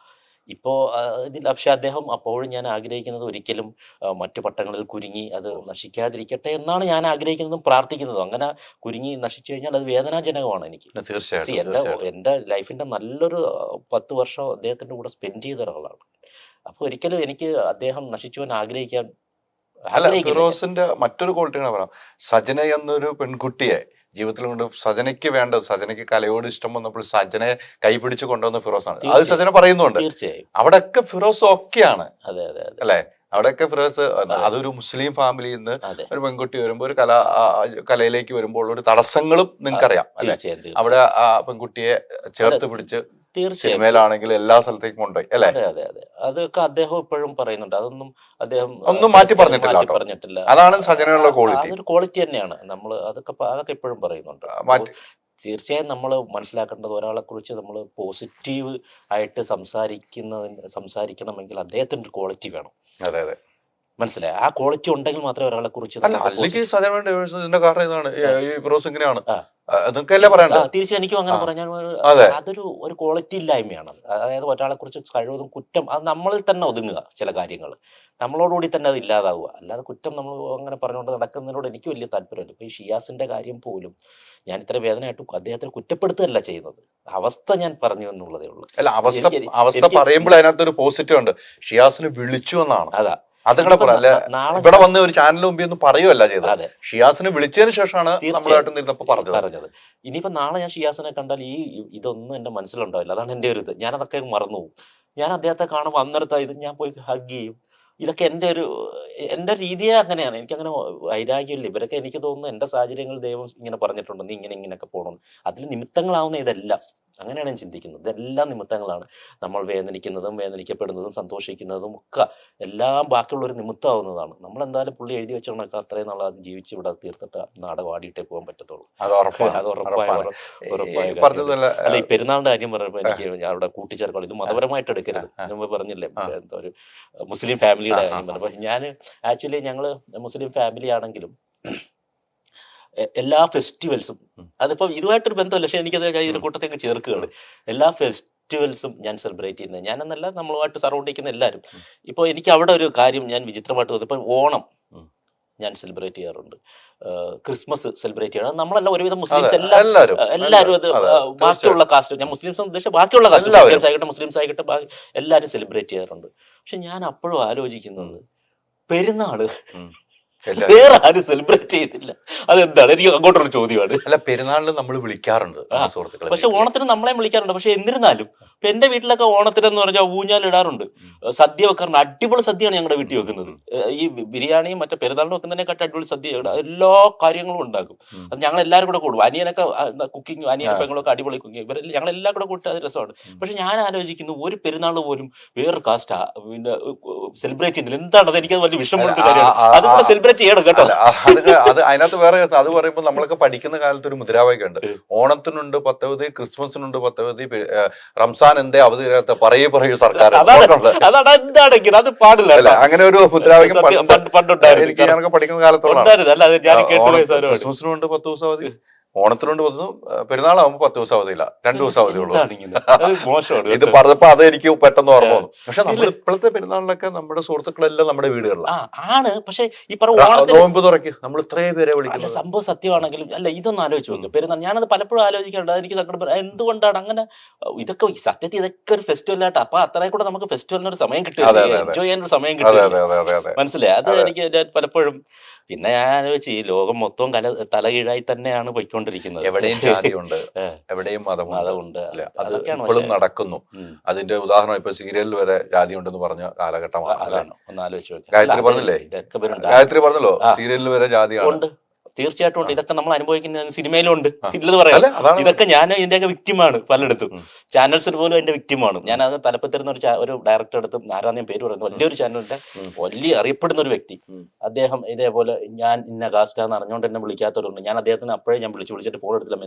Speaker 2: ഇപ്പോൾ ഇതിൽ പക്ഷെ അദ്ദേഹം അപ്പോഴും ഞാൻ ആഗ്രഹിക്കുന്നത് ഒരിക്കലും മറ്റു പട്ടങ്ങളിൽ കുരുങ്ങി അത് നശിക്കാതിരിക്കട്ടെ എന്നാണ് ഞാൻ ആഗ്രഹിക്കുന്നതും പ്രാർത്ഥിക്കുന്നതും. അങ്ങനെ കുരുങ്ങി നശിച്ചു കഴിഞ്ഞാൽ അത് വേദനാജനകമാണ് എനിക്ക്.
Speaker 1: തീർച്ചയായും
Speaker 2: എൻ്റെ ലൈഫിൻ്റെ നല്ലൊരു 10 വർഷം അദ്ദേഹത്തിൻ്റെ കൂടെ സ്പെൻഡ് ചെയ്ത ഒരാളാണ്. അപ്പോൾ ഒരിക്കലും എനിക്ക് അദ്ദേഹം നശിച്ചു എന്ന് ആഗ്രഹിക്കാൻ.
Speaker 1: അല്ല, ഫിറോസിന്റെ മറ്റൊരു ക്വാളിറ്റിയാണ് പറയാം. സജന എന്നൊരു പെൺകുട്ടിയെ ജീവിതത്തിൽ കൊണ്ട് സജനയ്ക്ക് വേണ്ടത്, സജനയ്ക്ക് കലയോട് ഇഷ്ടം വന്നപ്പോൾ സജനയെ കൈപിടിച്ച് കൊണ്ടുവന്ന ഫിറോസാണ്. അത് സജന പറയുന്നുണ്ട്.
Speaker 2: തീർച്ചയായും
Speaker 1: അവിടെയൊക്കെ ഫിറോസ് ഒക്കെയാണ്.
Speaker 2: അതെ
Speaker 1: അല്ലെ? അവിടെയൊക്കെ ഫിറോസ് അതൊരു മുസ്ലിം ഫാമിലിയിൽ നിന്ന് ഒരു പെൺകുട്ടി വരുമ്പോൾ ഒരു കലയിലേക്ക് വരുമ്പോൾ ഒരു തടസ്സങ്ങളും നിങ്ങൾക്കറിയാം അല്ലെ? അവിടെ ആ പെൺകുട്ടിയെ ചേർത്ത് പിടിച്ച് സിനിമയിലാണെങ്കിൽ എല്ലാ സ്ഥലത്തേക്കും കൊണ്ടുപോയി അല്ലെ?
Speaker 2: അതെ അതൊക്കെ അദ്ദേഹം ഇപ്പോഴും പറയുന്നുണ്ട്. അതൊന്നും അദ്ദേഹം
Speaker 1: ഒന്നും മാറ്റി പറഞ്ഞിട്ടില്ല. അതാണ് സജനയുള്ള ക്വാളിറ്റി.
Speaker 2: അതൊരു ക്വാളിറ്റി തന്നെയാണ്. നമ്മൾ അതൊക്കെ ഇപ്പോഴും പറയുന്നുണ്ട്. തീർച്ചയായും നമ്മൾ മനസ്സിലാക്കേണ്ടത്, ഒരാളെ കുറിച്ച് നമ്മൾ പോസിറ്റീവ് ആയിട്ട് സംസാരിക്കണമെങ്കിൽ അദ്ദേഹത്തിന്റെ ഒരു ക്വാളിറ്റി വേണം.
Speaker 1: അതെ
Speaker 2: മനസ്സിലായി? ആ ക്വാളിറ്റി ഉണ്ടെങ്കിൽ മാത്രമേ ഒരാളെ കുറിച്ച് തീർച്ചയായും എനിക്കും അങ്ങനെ പറഞ്ഞാൽ അതൊരു ക്വാളിറ്റി ഇല്ലായ്മയാണ്. അതായത് ഒരാളെ കുറിച്ച് കഴിവതും കുറ്റം അത് നമ്മളിൽ തന്നെ ഒതുങ്ങുക. ചില കാര്യങ്ങൾ നമ്മളോടുകൂടി തന്നെ അത് ഇല്ലാതാവുക. അല്ലാതെ കുറ്റം നമ്മൾ അങ്ങനെ പറഞ്ഞുകൊണ്ട് നടക്കുന്നതിനോട് എനിക്ക് വലിയ താല്പര്യമില്ല. ഇപ്പൊ ഈ ഷിയാസിന്റെ കാര്യം പോലും ഞാൻ ഇത്ര വേദനയായിട്ടും അദ്ദേഹത്തിന് കുറ്റപ്പെടുത്തുകയല്ല ചെയ്യുന്നത്. അവസ്ഥ ഞാൻ പറഞ്ഞു എന്നുള്ളതേ ഉള്ളൂ.
Speaker 1: അല്ല, അവസ്ഥ പറയുമ്പോൾ അതിനകത്തൊരു പോസിറ്റീവ് ഉണ്ട്. ഷിയാസിന് വിളിച്ചു എന്നാണ്.
Speaker 2: അതാ
Speaker 1: അതുങ്ങളെ ഇവിടെ വന്ന് ഒരു ചാനലിന് മുമ്പ് ഒന്നും പറയുമല്ല ചെയ്തത്. ഷിയാസിനെ വിളിച്ചതിന് ശേഷമാണ് നമ്മളായിട്ട് നിന്നപ്പോ പറഞ്ഞത്.
Speaker 2: ഇനിയിപ്പോ നാളെ ഞാൻ ഷിയാസിനെ കണ്ടാൽ ഇതൊന്നും എന്റെ മനസ്സിലുണ്ടാവില്ല. അതാണ് എന്റെ ഒരു ഇത്. ഞാൻ അതൊക്കെ മറന്നുപോകും. ഞാൻ അദ്ദേഹത്തെ കാണുമ്പോൾ അന്നേരത്തെ ഇത് ഞാൻ പോയി ഹഗ് ചെയ്യും. ഇതൊക്കെ എൻ്റെ രീതിയെ അങ്ങനെയാണ്. എനിക്കങ്ങനെ വൈരാഗ്യമില്ല. ഇവരൊക്കെ എനിക്ക് തോന്നുന്നു എൻ്റെ സാഹചര്യങ്ങൾ ദൈവം ഇങ്ങനെ പറഞ്ഞിട്ടുണ്ട്, നീ ഇങ്ങനെയൊക്കെ പോകണം. അതിൽ നിമിത്തങ്ങളാവുന്ന ഇതെല്ലാം അങ്ങനെയാണ് ഞാൻ ചിന്തിക്കുന്നത്. ഇതെല്ലാം നിമിത്തങ്ങളാണ്. നമ്മൾ വേദനിക്കുന്നതും വേദനിക്കപ്പെടുന്നതും സന്തോഷിക്കുന്നതും ഒക്കെ എല്ലാം ബാക്കിയുള്ളൊരു നിമിത്തമാവുന്നതാണ്. നമ്മളെന്തായാലും പുള്ളി എഴുതി വെച്ചോണൊക്കെ അത്രയും നാളെ അത് ജീവിച്ച് ഇവിടെ തീർത്തിട്ട് നാടകം ആടിയിട്ടേ പോകാൻ പറ്റത്തുള്ളൂ. അത് ഉറപ്പായ. അല്ല, ഈ പെരുന്നാളിന്റെ കാര്യം പറഞ്ഞപ്പോൾ എനിക്ക് അവിടെ കൂട്ടിച്ചേർക്കണം. ഇത് മതപരമായിട്ട് എടുക്കരുത്. നമ്മൾ പറഞ്ഞില്ലേ എന്താ ഒരു മുസ്ലിം ഫാമിലിയുടെ കാര്യം പറഞ്ഞപ്പോൾ, ഞാൻ ആക്ച്വലി ഞങ്ങള് മുസ്ലിം ഫാമിലി ആണെങ്കിലും എല്ലാ ഫെസ്റ്റിവൽസും, അതിപ്പോ ഇതുമായിട്ടൊരു ബന്ധമല്ല, പക്ഷെ എനിക്കത് ഇതിന്റെ കൂട്ടത്തേക്ക് ചേർക്കുകയാണ്. എല്ലാ ഫെസ്റ്റിവൽസും ഞാൻ സെലിബ്രേറ്റ് ചെയ്യുന്നത്. ഞാനെന്നല്ല, നമ്മളുമായിട്ട് സറൗണ്ട് ചെയ്യുന്ന എല്ലാവരും. ഇപ്പോൾ എനിക്ക് അവിടെ ഒരു കാര്യം ഞാൻ വിചിത്രമായിട്ട് തോന്നി. ഇപ്പം ഓണം ഞാൻ സെലിബ്രേറ്റ് ചെയ്യാറുണ്ട്, ക്രിസ്മസ് സെലിബ്രേറ്റ് ചെയ്യണം. നമ്മളെല്ലാം ഒരുവിധം മുസ്ലിംസ് എല്ലാവരും അത് ബാക്കിയുള്ള കാസ്റ്റ്, ഞാൻ മുസ്ലിംസ് ഉദ്ദേശിച്ച ബാക്കിയുള്ള കാസ്റ്റ്, ക്രിസ്ത്യൻസ് ആയിക്കോട്ടെ മുസ്ലിംസ് ആയിക്കോട്ടെ എല്ലാവരും സെലിബ്രേറ്റ് ചെയ്യാറുണ്ട്. പക്ഷെ ഞാൻ അപ്പോഴും ആലോചിക്കുന്നത്, പെരുന്നാള് വേറെ ആരും സെലിബ്രേറ്റ് ചെയ്തില്ല. അതെന്താണ്? എനിക്ക് അങ്ങോട്ടൊരു ചോദ്യമാണ്.
Speaker 1: അല്ല, പെരുന്നാളിന് നമ്മൾ വിളിക്കാറുണ്ട് സുഹൃത്തുക്കളെ,
Speaker 2: പക്ഷെ ഓണത്തിന് നമ്മളെ വിളിക്കാറുണ്ട്. പക്ഷെ എന്നിരുന്നാലും ഇപ്പൊ എന്റെ വീട്ടിലൊക്കെ ഓണത്തിനെന്ന് പറഞ്ഞാൽ ഊഞ്ഞാലിടാറുണ്ട്, സദ്യ വെക്കാറുണ്ട്. അടിപൊളി സദ്യയാണ് ഞങ്ങളുടെ വീട്ടിൽ വെക്കുന്നത്. ഈ ബിരിയാണിയും മറ്റേ പെരുന്നാളിന് വെക്കുന്നതിനെക്കാട്ടും അടിപൊളി സദ്യ എല്ലാ കാര്യങ്ങളും ഉണ്ടാക്കും. അത് ഞങ്ങൾ എല്ലാവരും കൂടെ കൂടും. അനിയനൊക്കെ കുക്കിങ്, അനിയൻ പെങ്ങളൊക്കെ അടിപൊളി കുക്കിങ്, ഇവരെല്ലാം ഞങ്ങളെല്ലാം കൂടെ കൂട്ടി അത് രസമാണ്. പക്ഷെ ഞാൻ ആലോചിക്കുന്നു, ഒരു പെരുന്നാൾ പോലും വേറൊരു കാസ്റ്റ് പിന്നെ സെലിബ്രേറ്റ് ചെയ്യുന്നില്ല. എന്താണ് അത്? എനിക്കത് വലിയ വിഷമമുള്ള കാര്യമാണ്. അതുകൂടെ സെലിബ്രേറ്റ് ചെയ്യണം കേട്ടോ.
Speaker 1: അത് അതിനകത്ത് വേറെ അത് പറയുമ്പോൾ നമ്മളൊക്കെ പഠിക്കുന്ന കാലത്ത് ഒരു മുദ്രാവാക്യം ഉണ്ട്, ഓണത്തിനുണ്ട് പത്തവധി, ക്രിസ്മസിനുണ്ട് പത്തവധി, റംസാൻ എന്തേ അവധി പറയൂ സർക്കാർ.
Speaker 2: എന്താണെങ്കിൽ അത് പാടില്ല.
Speaker 1: അങ്ങനെ ഒരു മുദ്രാവാക്യം എനിക്ക് ഞാനൊക്കെ പഠിക്കുന്ന കാലത്തോളം. ക്രിസ്മസിനുണ്ട് 10 ദിവസം അവധി, ഓണത്തിനുണ്ട് 10 ദിവസം, പെരുന്നാളാകുമ്പോൾ 10 ദിവസം അവധിയില്ല, 2 ദിവസം അവധിയുള്ളൂ.
Speaker 2: എന്താണ് ഇങ്ങനെ? അത് മോശമാണ്
Speaker 1: ഇത്
Speaker 2: കേട്ടോ.
Speaker 1: പറഞ്ഞപ്പോ അത് എനിക്ക് പെട്ടെന്ന് ഓർമ്മ വന്നു. പക്ഷെ നമ്മൾ ഇപ്പോഴത്തെ പെരുന്നാളിലൊക്കെ നമ്മുടെ സുഹൃത്തുക്കളെല്ലാം നമ്മുടെ വീടുകളിലാണ്.
Speaker 2: ആണ്. പക്ഷെ ഈ പറഞ്ഞ ഓണത്തിന്
Speaker 1: നോമ്പ് തുറയ്ക്ക് നമ്മൾ ഇത്രയും പേരെ
Speaker 2: അല്ല,
Speaker 1: വിളിക്കുന്നത്.
Speaker 2: സംഭവം സത്യമാണെങ്കിലും അല്ല, ഇതൊന്നും ആലോചിച്ച് നോക്ക്. പെരുന്നാൾ ഞാനത് പലപ്പോഴും ആലോചിക്കാറുണ്ട്. എനിക്ക് സങ്കടം എന്തുകൊണ്ടാണ് അങ്ങനെ. ഇതൊക്കെ സത്യത്തിൽ ഇതൊക്കെ ഒരു ഫെസ്റ്റിവലായിട്ട്, അപ്പൊ അത്രയും കൂടെ നമുക്ക് ഫെസ്റ്റിവലിന് ഒരു സമയം കിട്ടില്ല, എൻജോയ് ചെയ്യാൻ ഒരു സമയം
Speaker 1: അതെ
Speaker 2: കിട്ടില്ല.
Speaker 1: അതെ അതെ അതെ അതെ.
Speaker 2: മനസ്സിലായി. അത് എനിക്ക് ഞാൻ പലപ്പോഴും പിന്നെ ഞാൻ ആലോചിച്ച് ഈ ലോകം മൊത്തം തലകീഴായി തന്നെയാണ് പോയിക്കൊണ്ടിരിക്കുന്നത്.
Speaker 1: എവിടെയും ജാതിയുണ്ട്,
Speaker 2: ഏ,
Speaker 1: എവിടെയും മതമുണ്ട്.
Speaker 2: അതുകൊണ്ട്
Speaker 1: അല്ലേ? അത്
Speaker 2: അതൊക്കെയാണ്.
Speaker 1: ഇപ്പോഴും
Speaker 2: പക്ഷെ
Speaker 1: നടക്കുന്നു. അതിന്റെ ഉദാഹരണം ഇപ്പൊ സീരിയലിൽ വരെ ജാതി ഉണ്ടെന്ന് പറഞ്ഞ കാലഘട്ടമാണ്. അല്ലേ?
Speaker 2: അതാണ് ഒന്ന് ആലോചിച്ച് നോക്കുക.
Speaker 1: ഗായത്രി പറഞ്ഞില്ലേ?
Speaker 2: ഇതൊക്കെ വരും.
Speaker 1: ഗായത്രി പറഞ്ഞല്ലോ,
Speaker 2: ആ.
Speaker 1: സീരിയലിൽ വരെ ജാതിയാണ്.
Speaker 2: ഉണ്ട്, തീർച്ചയായിട്ടും ഉണ്ട്. ഇതൊക്കെ നമ്മൾ അനുഭവിക്കുന്ന സിനിമയിലും ഉണ്ട്,
Speaker 1: ആ.
Speaker 2: ഇല്ലെന്ന് പറയാം.
Speaker 1: അല്ല, അതാണ്
Speaker 2: ഇതൊക്കെ ഞാൻ ഇതിന്റെയൊക്കെ വിക്റ്റിമാണ് പലയിടത്തും. ചാനൽസിൽ പോലും അതിന്റെ വിക്റ്റിമാണ് ഞാൻ. അത് തലപ്പത്തിരുന്ന ഒരു ഡയറക്ടർ അടുത്ത്, ആരാധന പേര് പറയുന്നത്, വലിയൊരു ചാനലിന്റെ വലിയ അറിയപ്പെടുന്ന ഒരു വ്യക്തി. അദ്ദേഹം ഇതേപോലെ ഞാൻ ഇന്ന കാസ്റ്റാന്ന് അറിഞ്ഞുകൊണ്ട് എന്നെ വിളിക്കാത്തവരുണ്ട്. ഞാൻ അദ്ദേഹത്തിന് അപ്പോഴേ ഞാൻ വിളിച്ചിട്ട് ഫോൺ എടുത്തില്ല,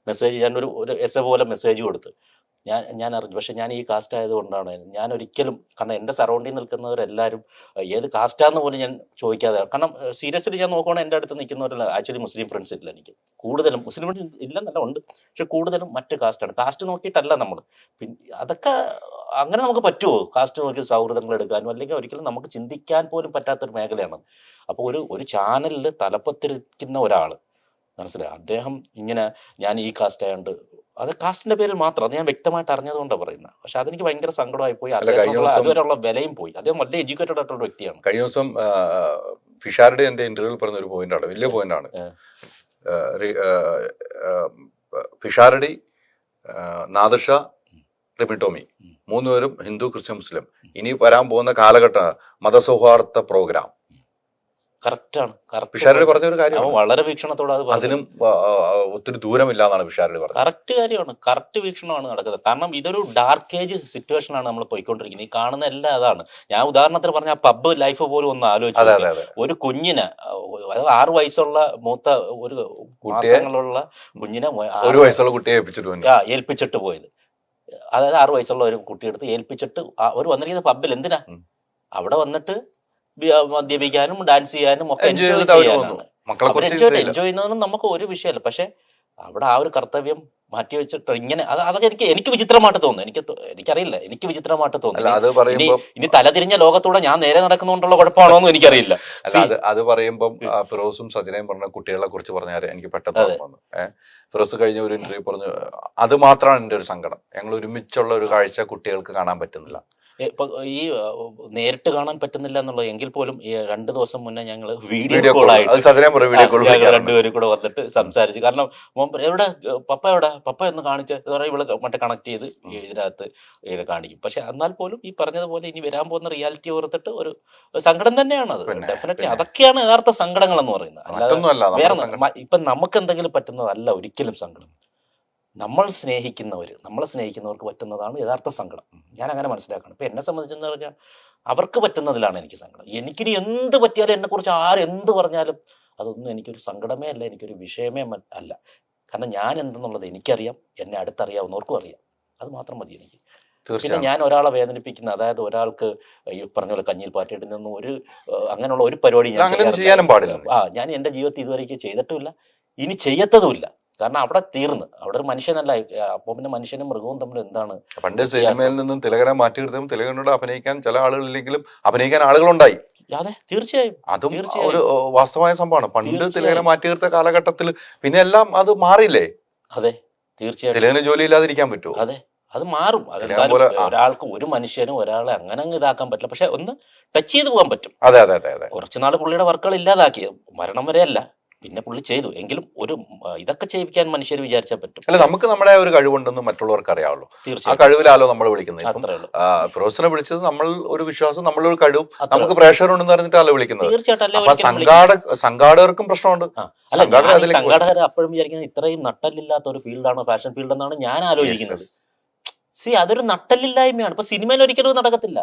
Speaker 2: മെസ്സേജ് ഞാൻ ഒരു എസ് പോലെ മെസ്സേജ് കൊടുത്ത്. ഞാൻ അറിഞ്ഞു. പക്ഷെ ഞാൻ ഈ കാസ്റ്റ് ആയതുകൊണ്ടാണ് ഞാൻ ഒരിക്കലും, കാരണം എൻ്റെ സറൗണ്ടിൽ നിൽക്കുന്നവരെല്ലാവരും ഏത് കാസ്റ്റാന്ന് പോലും ഞാൻ ചോദിക്കാതെ, കാരണം സീരിയസ്ലി ഞാൻ നോക്കുകയാണെങ്കിൽ എൻ്റെ അടുത്ത് നിൽക്കുന്നവരല്ല ആക്ച്വലി മുസ്ലിം ഫ്രണ്ട്സ് ഇല്ല എനിക്ക്. കൂടുതലും മുസ്ലിം ഫ്രണ്ട്സ് ഇല്ലെന്നല്ല, ഉണ്ട്, പക്ഷെ കൂടുതലും മറ്റ് കാസ്റ്റാണ്. കാസ്റ്റ് നോക്കിയിട്ടല്ല നമ്മൾ. പിന്നെ അതൊക്കെ അങ്ങനെ നമുക്ക് പറ്റുമോ? കാസ്റ്റ് നോക്കി സൗഹൃദങ്ങൾ എടുക്കാനും അല്ലെങ്കിൽ ഒരിക്കലും നമുക്ക് ചിന്തിക്കാൻ പോലും പറ്റാത്തൊരു മേഖലയാണ്. അപ്പോൾ ഒരു ചാനലിൽ തലപ്പത്തിരിക്കുന്ന ഒരാൾ, മനസ്സിലായി, അദ്ദേഹം ഇങ്ങനെ ഞാൻ ഈ കാസ്റ്റ് ആയതുകൊണ്ട്, അത് കാസ്റ്റിന്റെ പേരിൽ മാത്രം, അത് ഞാൻ വ്യക്തമായിട്ട് അറിഞ്ഞതുകൊണ്ടാണ് പറയുന്നത്. പക്ഷെ അതെനിക്ക് ഭയങ്കര സങ്കടമായി പോയി. അതുവരെയുള്ള വിലയും പോയി. അദ്ദേഹം വളരെ എഡ്യൂക്കേറ്റഡ് ആയിട്ടുള്ള വ്യക്തിയാണ്.
Speaker 1: കഴിഞ്ഞ ദിവസം ഫിഷാരുടെ എന്റെ ഇന്റർവ്യൂവിൽ പറഞ്ഞ ഒരു പോയിന്റാണ്, വലിയ പോയിന്റാണ്. ഫിഷാരടി, നാദിർഷ, റിമി ടോമി, 3 പേരും ഹിന്ദു, ക്രിസ്ത്യൻ, മുസ്ലിം. ഇനി വരാൻ പോകുന്ന കാലഘട്ട മതസൗഹാർദ്ദ പ്രോഗ്രാം
Speaker 2: കറക്റ്റാണ്.
Speaker 1: ഫിഷാരടി പറഞ്ഞ ഒരു കാര്യം,
Speaker 2: വളരെ വീക്ഷണത്തോടെ അത്
Speaker 1: അതിനും ഒത്തിരി ദൂരമില്ല എന്നാണ് ഫിഷാരടി പറഞ്ഞത്.
Speaker 2: കറക്റ്റ് കാര്യമാണ്, കറക്റ്റ് വീക്ഷണമാണ് നടക്കുന്നത്. കാരണം ഇതൊരു ഡാർക്ക് ഏജ് സിറ്റുവേഷനാണ് നമ്മൾ പോയിക്കൊണ്ടിരിക്കുന്നത്. ഈ കാണുന്ന എല്ലാം അതാണ്. ഞാൻ ഉദാഹരണത്തിന് പറഞ്ഞ ആ പബ്ബ് ലൈഫ് പോലും ഒന്ന് ആലോചിച്ചു. ഒരു കുഞ്ഞിന് 6 വയസ്സുള്ള മൂത്ത ഒരു മാസങ്ങളുള്ള കുഞ്ഞിനെ
Speaker 1: 1 വയസ്സുള്ള കുട്ടിയെ
Speaker 2: ഏൽപ്പിച്ചിട്ട് പോയത്. അതായത് 6 വയസ്സുള്ള ഒരു കുട്ടിയെടുത്ത് ഏൽപ്പിച്ചിട്ട് അവർ വന്നിരിക്കുന്ന പബ്ബിൽ എന്തിനാ? അവിടെ വന്നിട്ട് മദ്യപിക്കാനും ഡാൻസ് ചെയ്യാനും ഒക്കെ എൻജോയ് ചെയ്യാനാണ്. എൻജോയ് ചെയ്യുന്നതൊന്നും നമുക്ക് ഒരു വിഷയമല്ല. പക്ഷെ അവിടെ ആ ഒരു കർത്തവ്യം മാറ്റി വെച്ചിട്ട് ഇങ്ങനെ അതൊക്കെ എനിക്ക് വിചിത്രമായിട്ട് തോന്നുന്നു. എനിക്കറിയില്ല, എനിക്ക് വിചിത്രമായിട്ട് തോന്നുന്നു. ഇനി തലതിരിഞ്ഞ ലോകത്തൂടെ ഞാൻ നേരെ നടക്കുന്നതുകൊണ്ടുള്ള കുഴപ്പമാണോ എന്ന് എനിക്കറിയില്ല.
Speaker 1: അത് പറയുമ്പോൾ ഫിറോസും സജനയും പറഞ്ഞ കുട്ടികളെ കുറിച്ച് പറഞ്ഞാൽ എനിക്ക് പെട്ടെന്ന് വന്നു. ഫിറോസ് കഴിഞ്ഞ ഒരു ഇന്റർവ്യൂ പറഞ്ഞു, അത് മാത്രമാണ് എൻ്റെ ഒരു സങ്കടം, ഞങ്ങൾ ഒരുമിച്ചുള്ള ഒരു കാഴ്ച കുട്ടികൾക്ക് കാണാൻ പറ്റുന്നില്ല.
Speaker 2: ഇപ്പൊ ഈ നേരിട്ട് കാണാൻ പറ്റുന്നില്ല എന്നുള്ളത് എങ്കിൽ പോലും ഈ 2 ദിവസം മുന്നേ ഞങ്ങൾ വീഡിയോ കോളായിട്ട് രണ്ടുപേരും കൂടെ വന്നിട്ട് സംസാരിച്ചു. കാരണം എവിടെ പപ്പ എന്ന് കാണിച്ച് ഇവള് മറ്റേ കണക്ട് ചെയ്ത് ഇതിനകത്ത് കാണിക്കും. പക്ഷെ എന്നാൽ പോലും ഈ പറഞ്ഞതുപോലെ ഇനി വരാൻ പോകുന്ന റിയാലിറ്റി ഓർത്തിട്ട് ഒരു സങ്കടം തന്നെയാണ് അത്. ഡെഫിനറ്റ്ലി അതൊക്കെയാണ് യഥാർത്ഥ സങ്കടങ്ങൾ എന്ന് പറയുന്നത്. അല്ലാതെ വേറെ ഇപ്പൊ നമുക്ക് എന്തെങ്കിലും പറ്റുന്നതല്ല ഒരിക്കലും സങ്കടം. നമ്മളെ സ്നേഹിക്കുന്നവർക്ക് പറ്റുന്നതാണ് യഥാർത്ഥ സങ്കടം. ഞാൻ അങ്ങനെ മനസ്സിലാക്കണം. ഇപ്പം എന്നെ സംബന്ധിച്ചെന്ന് പറഞ്ഞാൽ അവർക്ക് പറ്റുന്നതിലാണ് എനിക്ക് സങ്കടം. എനിക്കിനി എന്ത് പറ്റിയാലും എന്നെക്കുറിച്ച് ആരെന്ത് പറഞ്ഞാലും അതൊന്നും എനിക്കൊരു സങ്കടമേ അല്ല, എനിക്കൊരു വിഷയമേ അല്ല. കാരണം ഞാൻ എന്തെന്നുള്ളത് എനിക്കറിയാം, എന്നെ അടുത്തറിയാവുന്നവർക്കും അറിയാം. അത് മാത്രം മതി എനിക്ക്. പിന്നെ ഞാൻ ഒരാളെ വേദനിപ്പിക്കുന്ന, അതായത് ഒരാൾക്ക് ഈ പറഞ്ഞ പോലെ കഞ്ഞിയിൽ പാറ്റിയിട്ട് നിന്നും അങ്ങനെയുള്ള ഒരു പരിപാടി ഞാൻ
Speaker 1: ചെയ്യാനും പാടില്ല.
Speaker 2: ഞാൻ എൻ്റെ ജീവിതത്തിൽ ഇതുവരെയ്ക്ക് ചെയ്തിട്ടുമില്ല, ഇനി ചെയ്യത്തതുമില്ല. കാരണം അവിടെ തീർന്ന്, അവിടെ ഒരു മനുഷ്യനല്ല. അപ്പൊ പിന്നെ മനുഷ്യനും മൃഗവും തമ്മിൽ എന്താണ്?
Speaker 1: പണ്ട് സിനിമയിൽ നിന്നും തിലകനെ മാറ്റിയെടുത്തും തിലകനോട് അഭിനയിക്കാൻ ചില ആളുകളില്ലെങ്കിലും അഭിനയിക്കാൻ ആളുകളുണ്ടായി.
Speaker 2: അതെ, തീർച്ചയായും.
Speaker 1: അതും ഒരു വാസ്തവമായ സംഭവമാണ്. പണ്ട് തിലകനെ മാറ്റിയെടുത്ത കാലഘട്ടത്തിൽ പിന്നെ എല്ലാം അത് മാറിയില്ലേ?
Speaker 2: അതെ, തീർച്ചയായും.
Speaker 1: തിലകന് ജോലി ഇല്ലാതിരിക്കാൻ പറ്റുമോ?
Speaker 2: അതെ, അത് മാറും. ഒരാൾക്ക് ഒരു മനുഷ്യനും ഒരാളെ അങ്ങനെ ഇതാക്കാൻ പറ്റില്ല. പക്ഷെ ഒന്ന് ടച്ച് ചെയ്ത് പോകാൻ പറ്റും.
Speaker 1: അതെ അതെ അതെ അതെ.
Speaker 2: കുറച്ചുനാൾ പുള്ളിയുടെ വർക്കുകൾ ഇല്ലാതാക്കി, മരണം വരെ അല്ല, പിന്നെ പുള്ളി ചെയ്തു. എങ്കിലും ഒരു ഇതൊക്കെ ചെയ്യിക്കാൻ മനുഷ്യർ വിചാരിച്ചാൽ പറ്റും.
Speaker 1: അല്ല, നമുക്ക് നമ്മുടെ ഒരു കഴിവുണ്ടെന്ന് മറ്റുള്ളവർക്ക് അറിയാവുള്ളൂ. ആ കഴിവിലാലോ നമ്മൾ വിളിക്കുന്നത്. ഫിറോസിനെ വിളിച്ചത് നമ്മൾ ഒരു വിശ്വാസം, നമ്മളൊരു കഴിവും, നമുക്ക് പ്രേക്ഷകർ ഉണ്ടെന്ന് പറഞ്ഞിട്ടല്ലോ വിളിക്കുന്നത്.
Speaker 2: തീർച്ചയായിട്ടും.
Speaker 1: സംഘാടകർക്കും പ്രശ്നമുണ്ട്.
Speaker 2: സംഘാടകർ അപ്പോഴും വിചാരിക്കുന്നത് ഇത്രയും നട്ടല്ലില്ലാത്ത ഒരു ഫീൽഡാണ് ഫാഷൻ ഫീൽഡ് എന്നാണ് ഞാൻ ആലോചിക്കുന്നത്. അതൊരു നട്ടല്ലില്ലായ്മയാണ്. ഇപ്പൊ സിനിമയിൽ ഒരിക്കലും നടക്കത്തില്ല,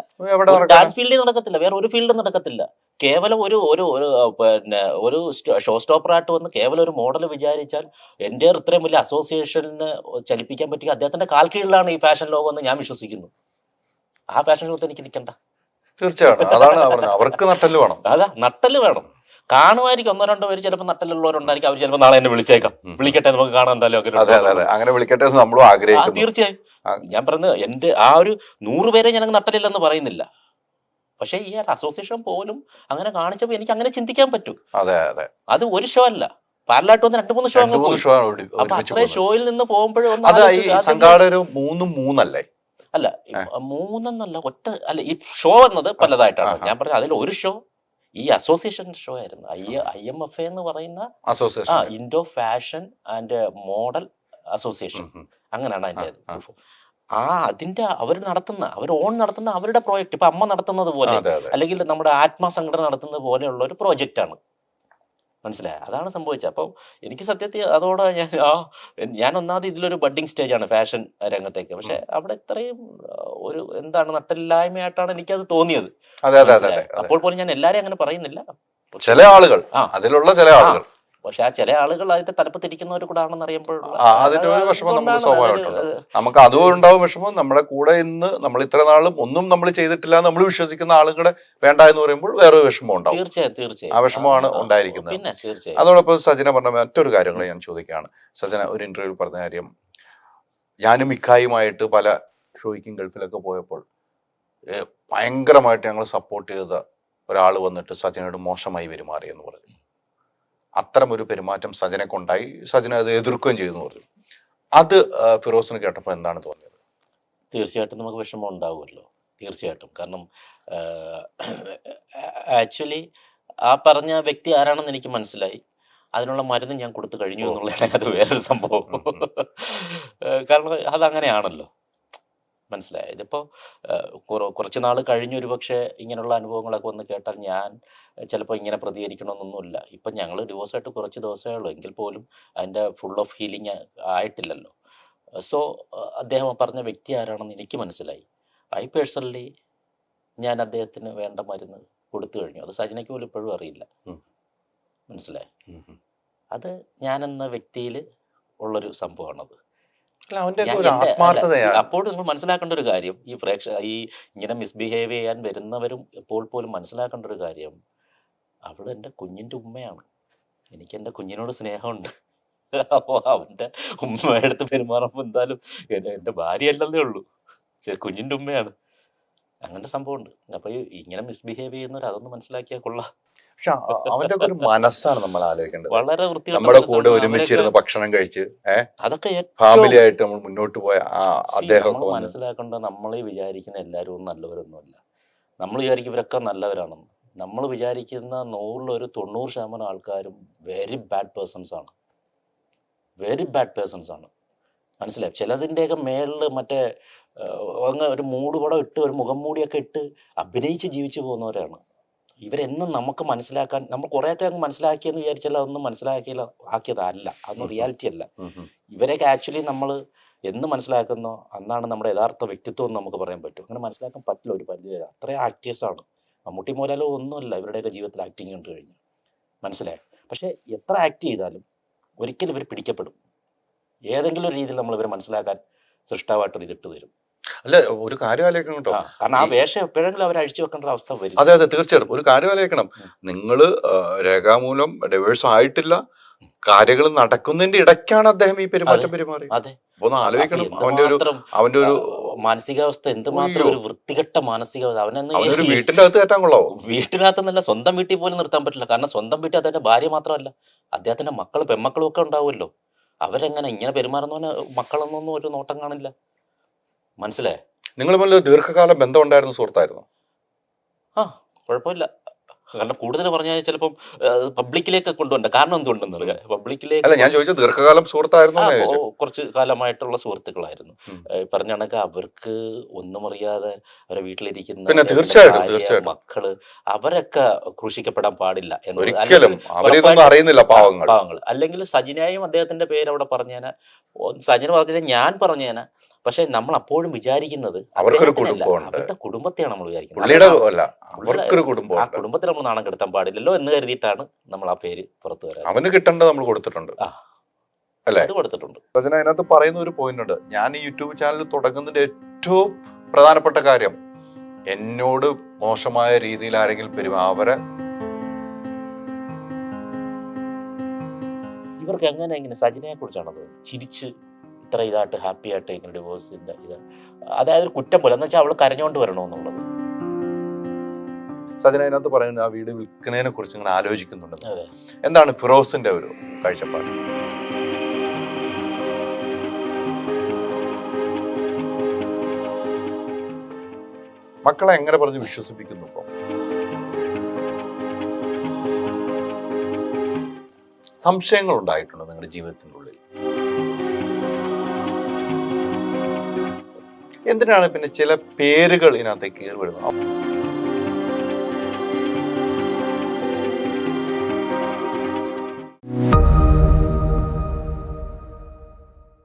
Speaker 2: ഡാൻസ് ഫീൽഡിൽ നടക്കത്തില്ല, വേറെ ഒരു ഫീൽഡും നടക്കത്തില്ല. കേവലം ഒരു ഷോ സ്റ്റോപ്പറായിട്ട് വന്ന് കേവലം ഒരു മോഡൽ വിചാരിച്ചാൽ എൻ്റെ ഇത്രയും വലിയ അസോസിയേഷന് ചലിപ്പിക്കാൻ പറ്റിയ അദ്ദേഹത്തിന്റെ കാൽ കീഴിലാണ് ഈ ഫാഷൻ ലോകം എന്ന് ഞാൻ വിശ്വസിക്കുന്നു. ആ ഫാഷൻ ലോകത്ത് എനിക്ക് നിൽക്കണ്ട.
Speaker 1: തീർച്ചയായിട്ടും അതാണ് പറഞ്ഞത്, അവർക്ക് നട്ടല് വേണം.
Speaker 2: നട്ടല് വേണം. കാണുമായിരിക്കും, ഒന്നോ രണ്ടോ പേര് ചിലപ്പോൾ നട്ടലുള്ളവരുണ്ടായിരിക്കും, അവർ ചിലപ്പോൾ നാളെ എന്നെ വിളിച്ചേക്കാം, വിളിക്കട്ടെ നമുക്ക് കാണാൻ എന്തായാലും
Speaker 1: അങ്ങനെ വിളിക്കട്ടെ എന്ന് നമ്മളും ആഗ്രഹിക്കുന്നു.
Speaker 2: തീർച്ചയായും. ഞാൻ പറയുന്നത് എന്റെ ആ ഒരു 100 പേരെ ഞാൻ നട്ടലില്ലെന്ന് പറയുന്നില്ല, പക്ഷെ ഈ അസോസിയേഷൻ പോലും അങ്ങനെ കാണിച്ചപ്പോൾ എനിക്ക് അങ്ങനെ ചിന്തിക്കാൻ പറ്റും. അത് ഒരു ഷോ അല്ല, പാരലായിട്ട് വന്ന് 2-3 ഷോ. അപ്പൊ അത്രയും ഷോയിൽ നിന്ന് പോകുമ്പോഴും
Speaker 1: സംഘാടകർ 3
Speaker 2: അല്ല 3 ഒറ്റ അല്ല, ഈ ഷോ എന്നത് പലതായിട്ടാണ്. ഞാൻ പറഞ്ഞത് അതിൽ ഒരു ഷോ ഈ അസോസിയേഷൻ ഷോ ആയിരുന്നു. IMFA എന്ന് പറയുന്ന Indo fashion and model association, അങ്ങനെയാണ് അതിന്റെ. അതിന്റെ അവർ ഓൺ നടത്തുന്ന അവരുടെ പ്രോജക്റ്റ്, ഇപ്പൊ അമ്മ നടത്തുന്നത് പോലെ അല്ലെങ്കിൽ നമ്മുടെ ആത്മാ സംഘടന നടത്തുന്നത് പോലെയുള്ള ഒരു പ്രോജക്റ്റ് ആണ്. മനസ്സിലായ? അതാണ് സംഭവിച്ചത്. അപ്പം എനിക്ക് സത്യത്തിൽ അതോടെ ഞാൻ ഒന്നാമത് ഇതിലൊരു ബഡ്ഡിങ് സ്റ്റേജാണ് ഫാഷൻ രംഗത്തേക്ക്, പക്ഷെ അവിടെ ഇത്രയും ഒരു എന്താണ് നട്ടലില്ലായ്മയായിട്ടാണ് എനിക്കത് തോന്നിയത്. അപ്പോൾ പോലും ഞാൻ എല്ലാരെയും അങ്ങനെ പറയുന്നില്ല,
Speaker 1: ചില ആളുകൾ, അതിലുള്ള ചില ആളുകൾ,
Speaker 2: പക്ഷെ ആ ചില ആളുകൾ അതിന്റെ തലപ്പത്തിരിക്കുന്നവർ കൂടെ ആണെന്ന് അറിയുമ്പോൾ
Speaker 1: അതിന്റെ ഒരു വിഷമം നമുക്ക് സ്വാഭാവികമായിട്ടുണ്ട്. നമുക്ക് അതും ഉണ്ടാവും വിഷമം. നമ്മുടെ കൂടെ ഇന്ന് നമ്മൾ ഇത്ര നാളും ഒന്നും നമ്മൾ ചെയ്തിട്ടില്ല നമ്മൾ വിശ്വസിക്കുന്ന ആളുകളെ വേണ്ട എന്ന് പറയുമ്പോൾ വേറൊരു വിഷമം ഉണ്ടാവും.
Speaker 2: തീർച്ചയായും
Speaker 1: ആ വിഷമമാണ് ഉണ്ടായിരിക്കുന്നത്.
Speaker 2: പിന്നെ തീർച്ചയായും
Speaker 1: അതോടൊപ്പം സജന പറഞ്ഞ മറ്റൊരു കാര്യങ്ങൾ ഞാൻ ചോദിക്കുകയാണ്. സജന ഒരു ഇന്റർവ്യൂവിൽ പറഞ്ഞ കാര്യം, ഞാനും മിക്കായുമായിട്ട് പല ഷോയ്ക്കും ഗൾഫിലൊക്കെ പോയപ്പോൾ ഭയങ്കരമായിട്ട് ഞങ്ങൾ സപ്പോർട്ട് ചെയ്ത ഒരാൾ വന്നിട്ട് സജനയോട് മോശമായി പെരുമാറി എന്ന് പറഞ്ഞു. അത്തരം ഒരു പെരുമാറ്റം സജനെ കൊണ്ടായി, സജന അത് എതിർക്കുകയും ചെയ്തു പറഞ്ഞു. അത് ഫിറോസിന് കേട്ടപ്പോൾ എന്താണ് തോന്നിയത്?
Speaker 2: തീർച്ചയായിട്ടും നമുക്ക് വിഷമം ഉണ്ടാവുമല്ലോ, തീർച്ചയായിട്ടും. കാരണം ആക്ച്വലി ആ പറഞ്ഞ വ്യക്തി ആരാണെന്ന് എനിക്ക് മനസ്സിലായി, അതിനുള്ള മരുന്ന് ഞാൻ കൊടുത്തു കഴിഞ്ഞു എന്നുള്ളതാണ് അത് വേറൊരു സംഭവം. കാരണം അതങ്ങനെയാണല്ലോ, മനസ്സിലായത്. ഇതിപ്പോൾ കുറച്ച് നാൾ കഴിഞ്ഞൊരു പക്ഷേ ഇങ്ങനെയുള്ള അനുഭവങ്ങളൊക്കെ വന്ന് കേട്ടാൽ ഞാൻ ചിലപ്പോൾ ഇങ്ങനെ പ്രതികരിക്കണമെന്നൊന്നുമില്ല. ഇപ്പം ഞങ്ങൾ ഡിവോഴ്സായിട്ട് കുറച്ച് ദിവസമേ ഉള്ളൂ, എങ്കിൽ പോലും അതിൻ്റെ ഫുൾ ഓഫ് ഹീലിംഗ് ആയിട്ടില്ലല്ലോ. സോ അദ്ദേഹം പറഞ്ഞ വ്യക്തി ആരാണെന്ന് എനിക്ക് മനസ്സിലായി. പേഴ്സണലി ഞാൻ അദ്ദേഹത്തിന് വേണ്ട മരുന്ന് കൊടുത്തു കഴിഞ്ഞു. അത് സജനയ്ക്ക് പോലും ഇപ്പോഴും അറിയില്ല, മനസ്സിലായി. അത് ഞാനെന്ന വ്യക്തിയിൽ ഉള്ളൊരു സംഭവമാണത്. അപ്പോൾ നിങ്ങൾ മനസ്സിലാക്കേണ്ട ഒരു കാര്യം, ഈ ഇങ്ങനെ മിസ്ബിഹേവ് ചെയ്യാൻ വരുന്നവരും എപ്പോൾ പോലും മനസ്സിലാക്കേണ്ട ഒരു കാര്യം, അവൾ എൻ്റെ കുഞ്ഞിൻ്റെ ഉമ്മയാണ്. എനിക്ക് എൻ്റെ കുഞ്ഞിനോട് സ്നേഹമുണ്ട്. അപ്പോൾ അവൻ്റെ ഉമ്മയെടുത്ത് പെരുമാറുമ്പോൾ എന്തായാലും എൻ്റെ ഭാര്യയല്ലെന്നേ ഉള്ളൂ, കുഞ്ഞിൻ്റെ ഉമ്മയാണ്. അങ്ങനത്തെ സംഭവമുണ്ട്. അപ്പോൾ ഇങ്ങനെ മിസ്ബിഹേവ് ചെയ്യുന്നവർ അതൊന്ന് മനസ്സിലാക്കിയാൽ കൊള്ളാം.
Speaker 1: പക്ഷെ അവന്റെ ഒരു മനസ്സാണ് നമ്മൾ ആലോചിക്കേണ്ടത്.
Speaker 2: വളരെ
Speaker 1: നമ്മുടെ കൂടെ ഒരുമിച്ചിരുന്ന് ഭക്ഷണം കഴിച്ച്
Speaker 2: അതൊക്കെ
Speaker 1: ഫാമിലി ആയിട്ട് നമ്മൾ മുന്നോട്ട് പോയ അദ്ദേഹം
Speaker 2: മനസ്സിലാക്കേണ്ടത്, നമ്മളീ വിചാരിക്കുന്ന എല്ലാവരും നല്ലവരൊന്നുമല്ല. നമ്മൾ വിചാരിക്കും ഇവരൊക്കെ നല്ലവരാണെന്ന്. നമ്മൾ വിചാരിക്കുന്ന 100-ൽ 90% ആൾക്കാരും വെരി ബാഡ് പേഴ്സൺസ് ആണ്. മനസ്സിലായി? ചിലതിൻ്റെയൊക്കെ മേളിൽ മറ്റേ അങ്ങ് ഒരു മൂടുപടം ഇട്ട് ഒരു മുഖം മൂടിയൊക്കെ ഇട്ട് അഭിനയിച്ച് ജീവിച്ചു പോകുന്നവരാണ്. ഇവരെന്നും നമുക്ക് മനസ്സിലാക്കാൻ, നമ്മൾ കുറേയൊക്കെ അങ്ങ് മനസ്സിലാക്കിയെന്ന് വിചാരിച്ചാൽ അതൊന്നും ആക്കിയതല്ല, അതൊന്നും റിയാലിറ്റി അല്ല. ഇവരെയൊക്കെ ആക്ച്വലി നമ്മൾ എന്ന് മനസ്സിലാക്കുന്നോ അന്നാണ് നമ്മുടെ യഥാർത്ഥ വ്യക്തിത്വം എന്ന് നമുക്ക് പറയാൻ പറ്റും. അങ്ങനെ മനസ്സിലാക്കാൻ പറ്റില്ല ഒരു പരിധി. അത്രയും ആക്ടേഴ്സാണ്. മമ്മൂട്ടി മോഹൻലാലോ ഒന്നുമല്ല ഇവരുടെയൊക്കെ ജീവിതത്തിൽ ആക്ടിങ് കണ്ടു കഴിഞ്ഞു, മനസ്സിലായി. പക്ഷേ എത്ര ആക്ട് ചെയ്താലും ഒരിക്കലും ഇവർ പിടിക്കപ്പെടും. ഏതെങ്കിലും ഒരു രീതിയിൽ നമ്മൾ ഇവരെ മനസ്സിലാക്കാൻ സൃഷ്ടാവായിട്ടൊരു ഇതിട്ട് തരും.
Speaker 1: അല്ല, ഒരു കാര്യം ആലോചിക്കണം കേട്ടോ,
Speaker 2: കാരണം ആ വേഷം എപ്പോഴെങ്കിലും അവർ അഴിച്ചു വെക്കേണ്ട അവസ്ഥ വരും.
Speaker 1: അതെ തീർച്ചയായിട്ടും. ഒരു കാര്യം ആലോചിക്കണം, നിങ്ങള് രേഖാമൂലം ഡൈവേഴ്സ് ആയിട്ടില്ല, കാര്യങ്ങൾ നടക്കുന്നതിന്റെ ഇടയ്ക്കാണ് അദ്ദേഹം ഈ പെരുമാറ്റം പെരുമാറി.
Speaker 2: അതെ,
Speaker 1: ഒന്ന് ആലോചിക്കണം അവന്റെ ഒരു
Speaker 2: മാനസികാവസ്ഥ, എന്തുമാത്രം ഒരു വൃത്തികെട്ട മാനസികാവസ്ഥ.
Speaker 1: അവനൊരു വീട്ടിന്റെ അകത്ത് കയറ്റാൻ കൊള്ളാവോ?
Speaker 2: വീട്ടിനകത്തെന്നല്ല, സ്വന്തം വീട്ടിൽ പോലും നിർത്താൻ പറ്റില്ല. കാരണം സ്വന്തം വീട്ടിൽ അദ്ദേഹത്തിന്റെ ഭാര്യ മാത്രമല്ല, അദ്ദേഹത്തിന്റെ മക്കളും പെൺമക്കളും ഒക്കെ ഉണ്ടാവുമല്ലോ. അവരെങ്ങനെ ഇങ്ങനെ പെരുമാറുന്നവന് മക്കളൊന്നും ഒരു നോട്ടം കാണില്ല, മനസ്സിലായേ?
Speaker 1: നിങ്ങൾ തമ്മിൽ ദീർഘകാലം ബന്ധം ഉണ്ടായിരുന്ന സുഹൃത്തായിരുന്നു?
Speaker 2: കുഴപ്പമില്ല. കാരണം കൂടുതൽ പറഞ്ഞാൽ ചിലപ്പം പബ്ലിക്കിലേക്ക് കൊണ്ടുപോകണ്ട. കാരണം എന്തുകൊണ്ടെന്നുള്ള പബ്ലിക്കിലേക്ക്
Speaker 1: അല്ല ഞാൻ ചോദിച്ചത്, ദീർഘകാലം സുഹൃത്തായിരുന്നു?
Speaker 2: കുറച്ച് കാലമായിട്ടുള്ള സുഹൃത്തുക്കളായിരുന്നു. പറഞ്ഞ കണക്ക് അവർക്ക് ഒന്നും അറിയാതെ അവരെ വീട്ടിലിരിക്കുന്ന മക്കള് അവരൊക്കെ ക്രൂശിക്കപ്പെടാൻ പാടില്ല
Speaker 1: അറിയുന്നില്ല പാവങ്ങൾ.
Speaker 2: അല്ലെങ്കിൽ സജിനായും അദ്ദേഹത്തിന്റെ പേര് അവിടെ പറഞ്ഞേനെ, സജിന പറഞ്ഞതിനെ ഞാൻ പറഞ്ഞേനെ. പക്ഷെ നമ്മൾ അപ്പോഴും വിചാരിക്കുന്നത്
Speaker 1: അവരുടെ
Speaker 2: കുടുംബത്തെയാണ് നമ്മൾ വിചാരിക്കുന്നത്. ആ കുടുംബത്തെ നമ്മൾ നാണം കെടുത്താൻ പാടില്ലല്ലോ എന്ന് കരുതിയിട്ടാണ് നമ്മൾ ആ പേര് പുറത്തു വരാൻ.
Speaker 1: അവന് കിട്ടേണ്ടത് നമ്മൾ കൊടുത്തിട്ടുണ്ട്, അല്ലേ?
Speaker 2: അത് കൊടുത്തിട്ടുണ്ട്.
Speaker 1: അതിനകത്ത് പറയുന്ന ഒരു പോയിന്റ് ഉണ്ട്. ഞാൻ ഈ യൂട്യൂബ് ചാനൽ തുടങ്ങുന്നതിന്റെ ഏറ്റവും പ്രധാനപ്പെട്ട കാര്യം, എന്നോട് മോശമായ രീതിയിൽ ആരെങ്കിലും അവരെ
Speaker 2: ഇവർക്ക് ഇങ്ങനെ സജിനയെ കുറിച്ചാണത് ചിരിച്ച് ഇത്ര ഇതായിട്ട് ഹാപ്പി ആയിട്ട് ഇങ്ങനെ ഡിവോഴ്സിന്റെ ഇത്, അതായത് ഒരു കുറ്റം പോലെ എന്ന് വെച്ചാൽ അവൾ കരഞ്ഞുകൊണ്ട് വരണമെന്നുള്ളത്.
Speaker 1: സജിന അതിനകത്ത് പറയുന്നത് ആ വീട് വിൽക്കുന്നതിനെ കുറിച്ച് ഇങ്ങനെ ആലോചിക്കുന്നുണ്ട്.
Speaker 2: അതെ.
Speaker 1: എന്താണ് ഫിറോസിന്റെ ഒരു കാഴ്ചപ്പാട്? മക്കളെ എങ്ങനെ പറഞ്ഞ് വിശ്വസിപ്പിക്കുന്നു? ഇപ്പം സംശയങ്ങൾ ഉണ്ടായിട്ടുണ്ടോ നിങ്ങളുടെ ജീവിതത്തിൻ്റെ ഉള്ളിൽ? എന്തിനാണ് പിന്നെ ചില പേരുകൾ ഇതിനകത്തേക്ക് കയറി വരുന്നത്?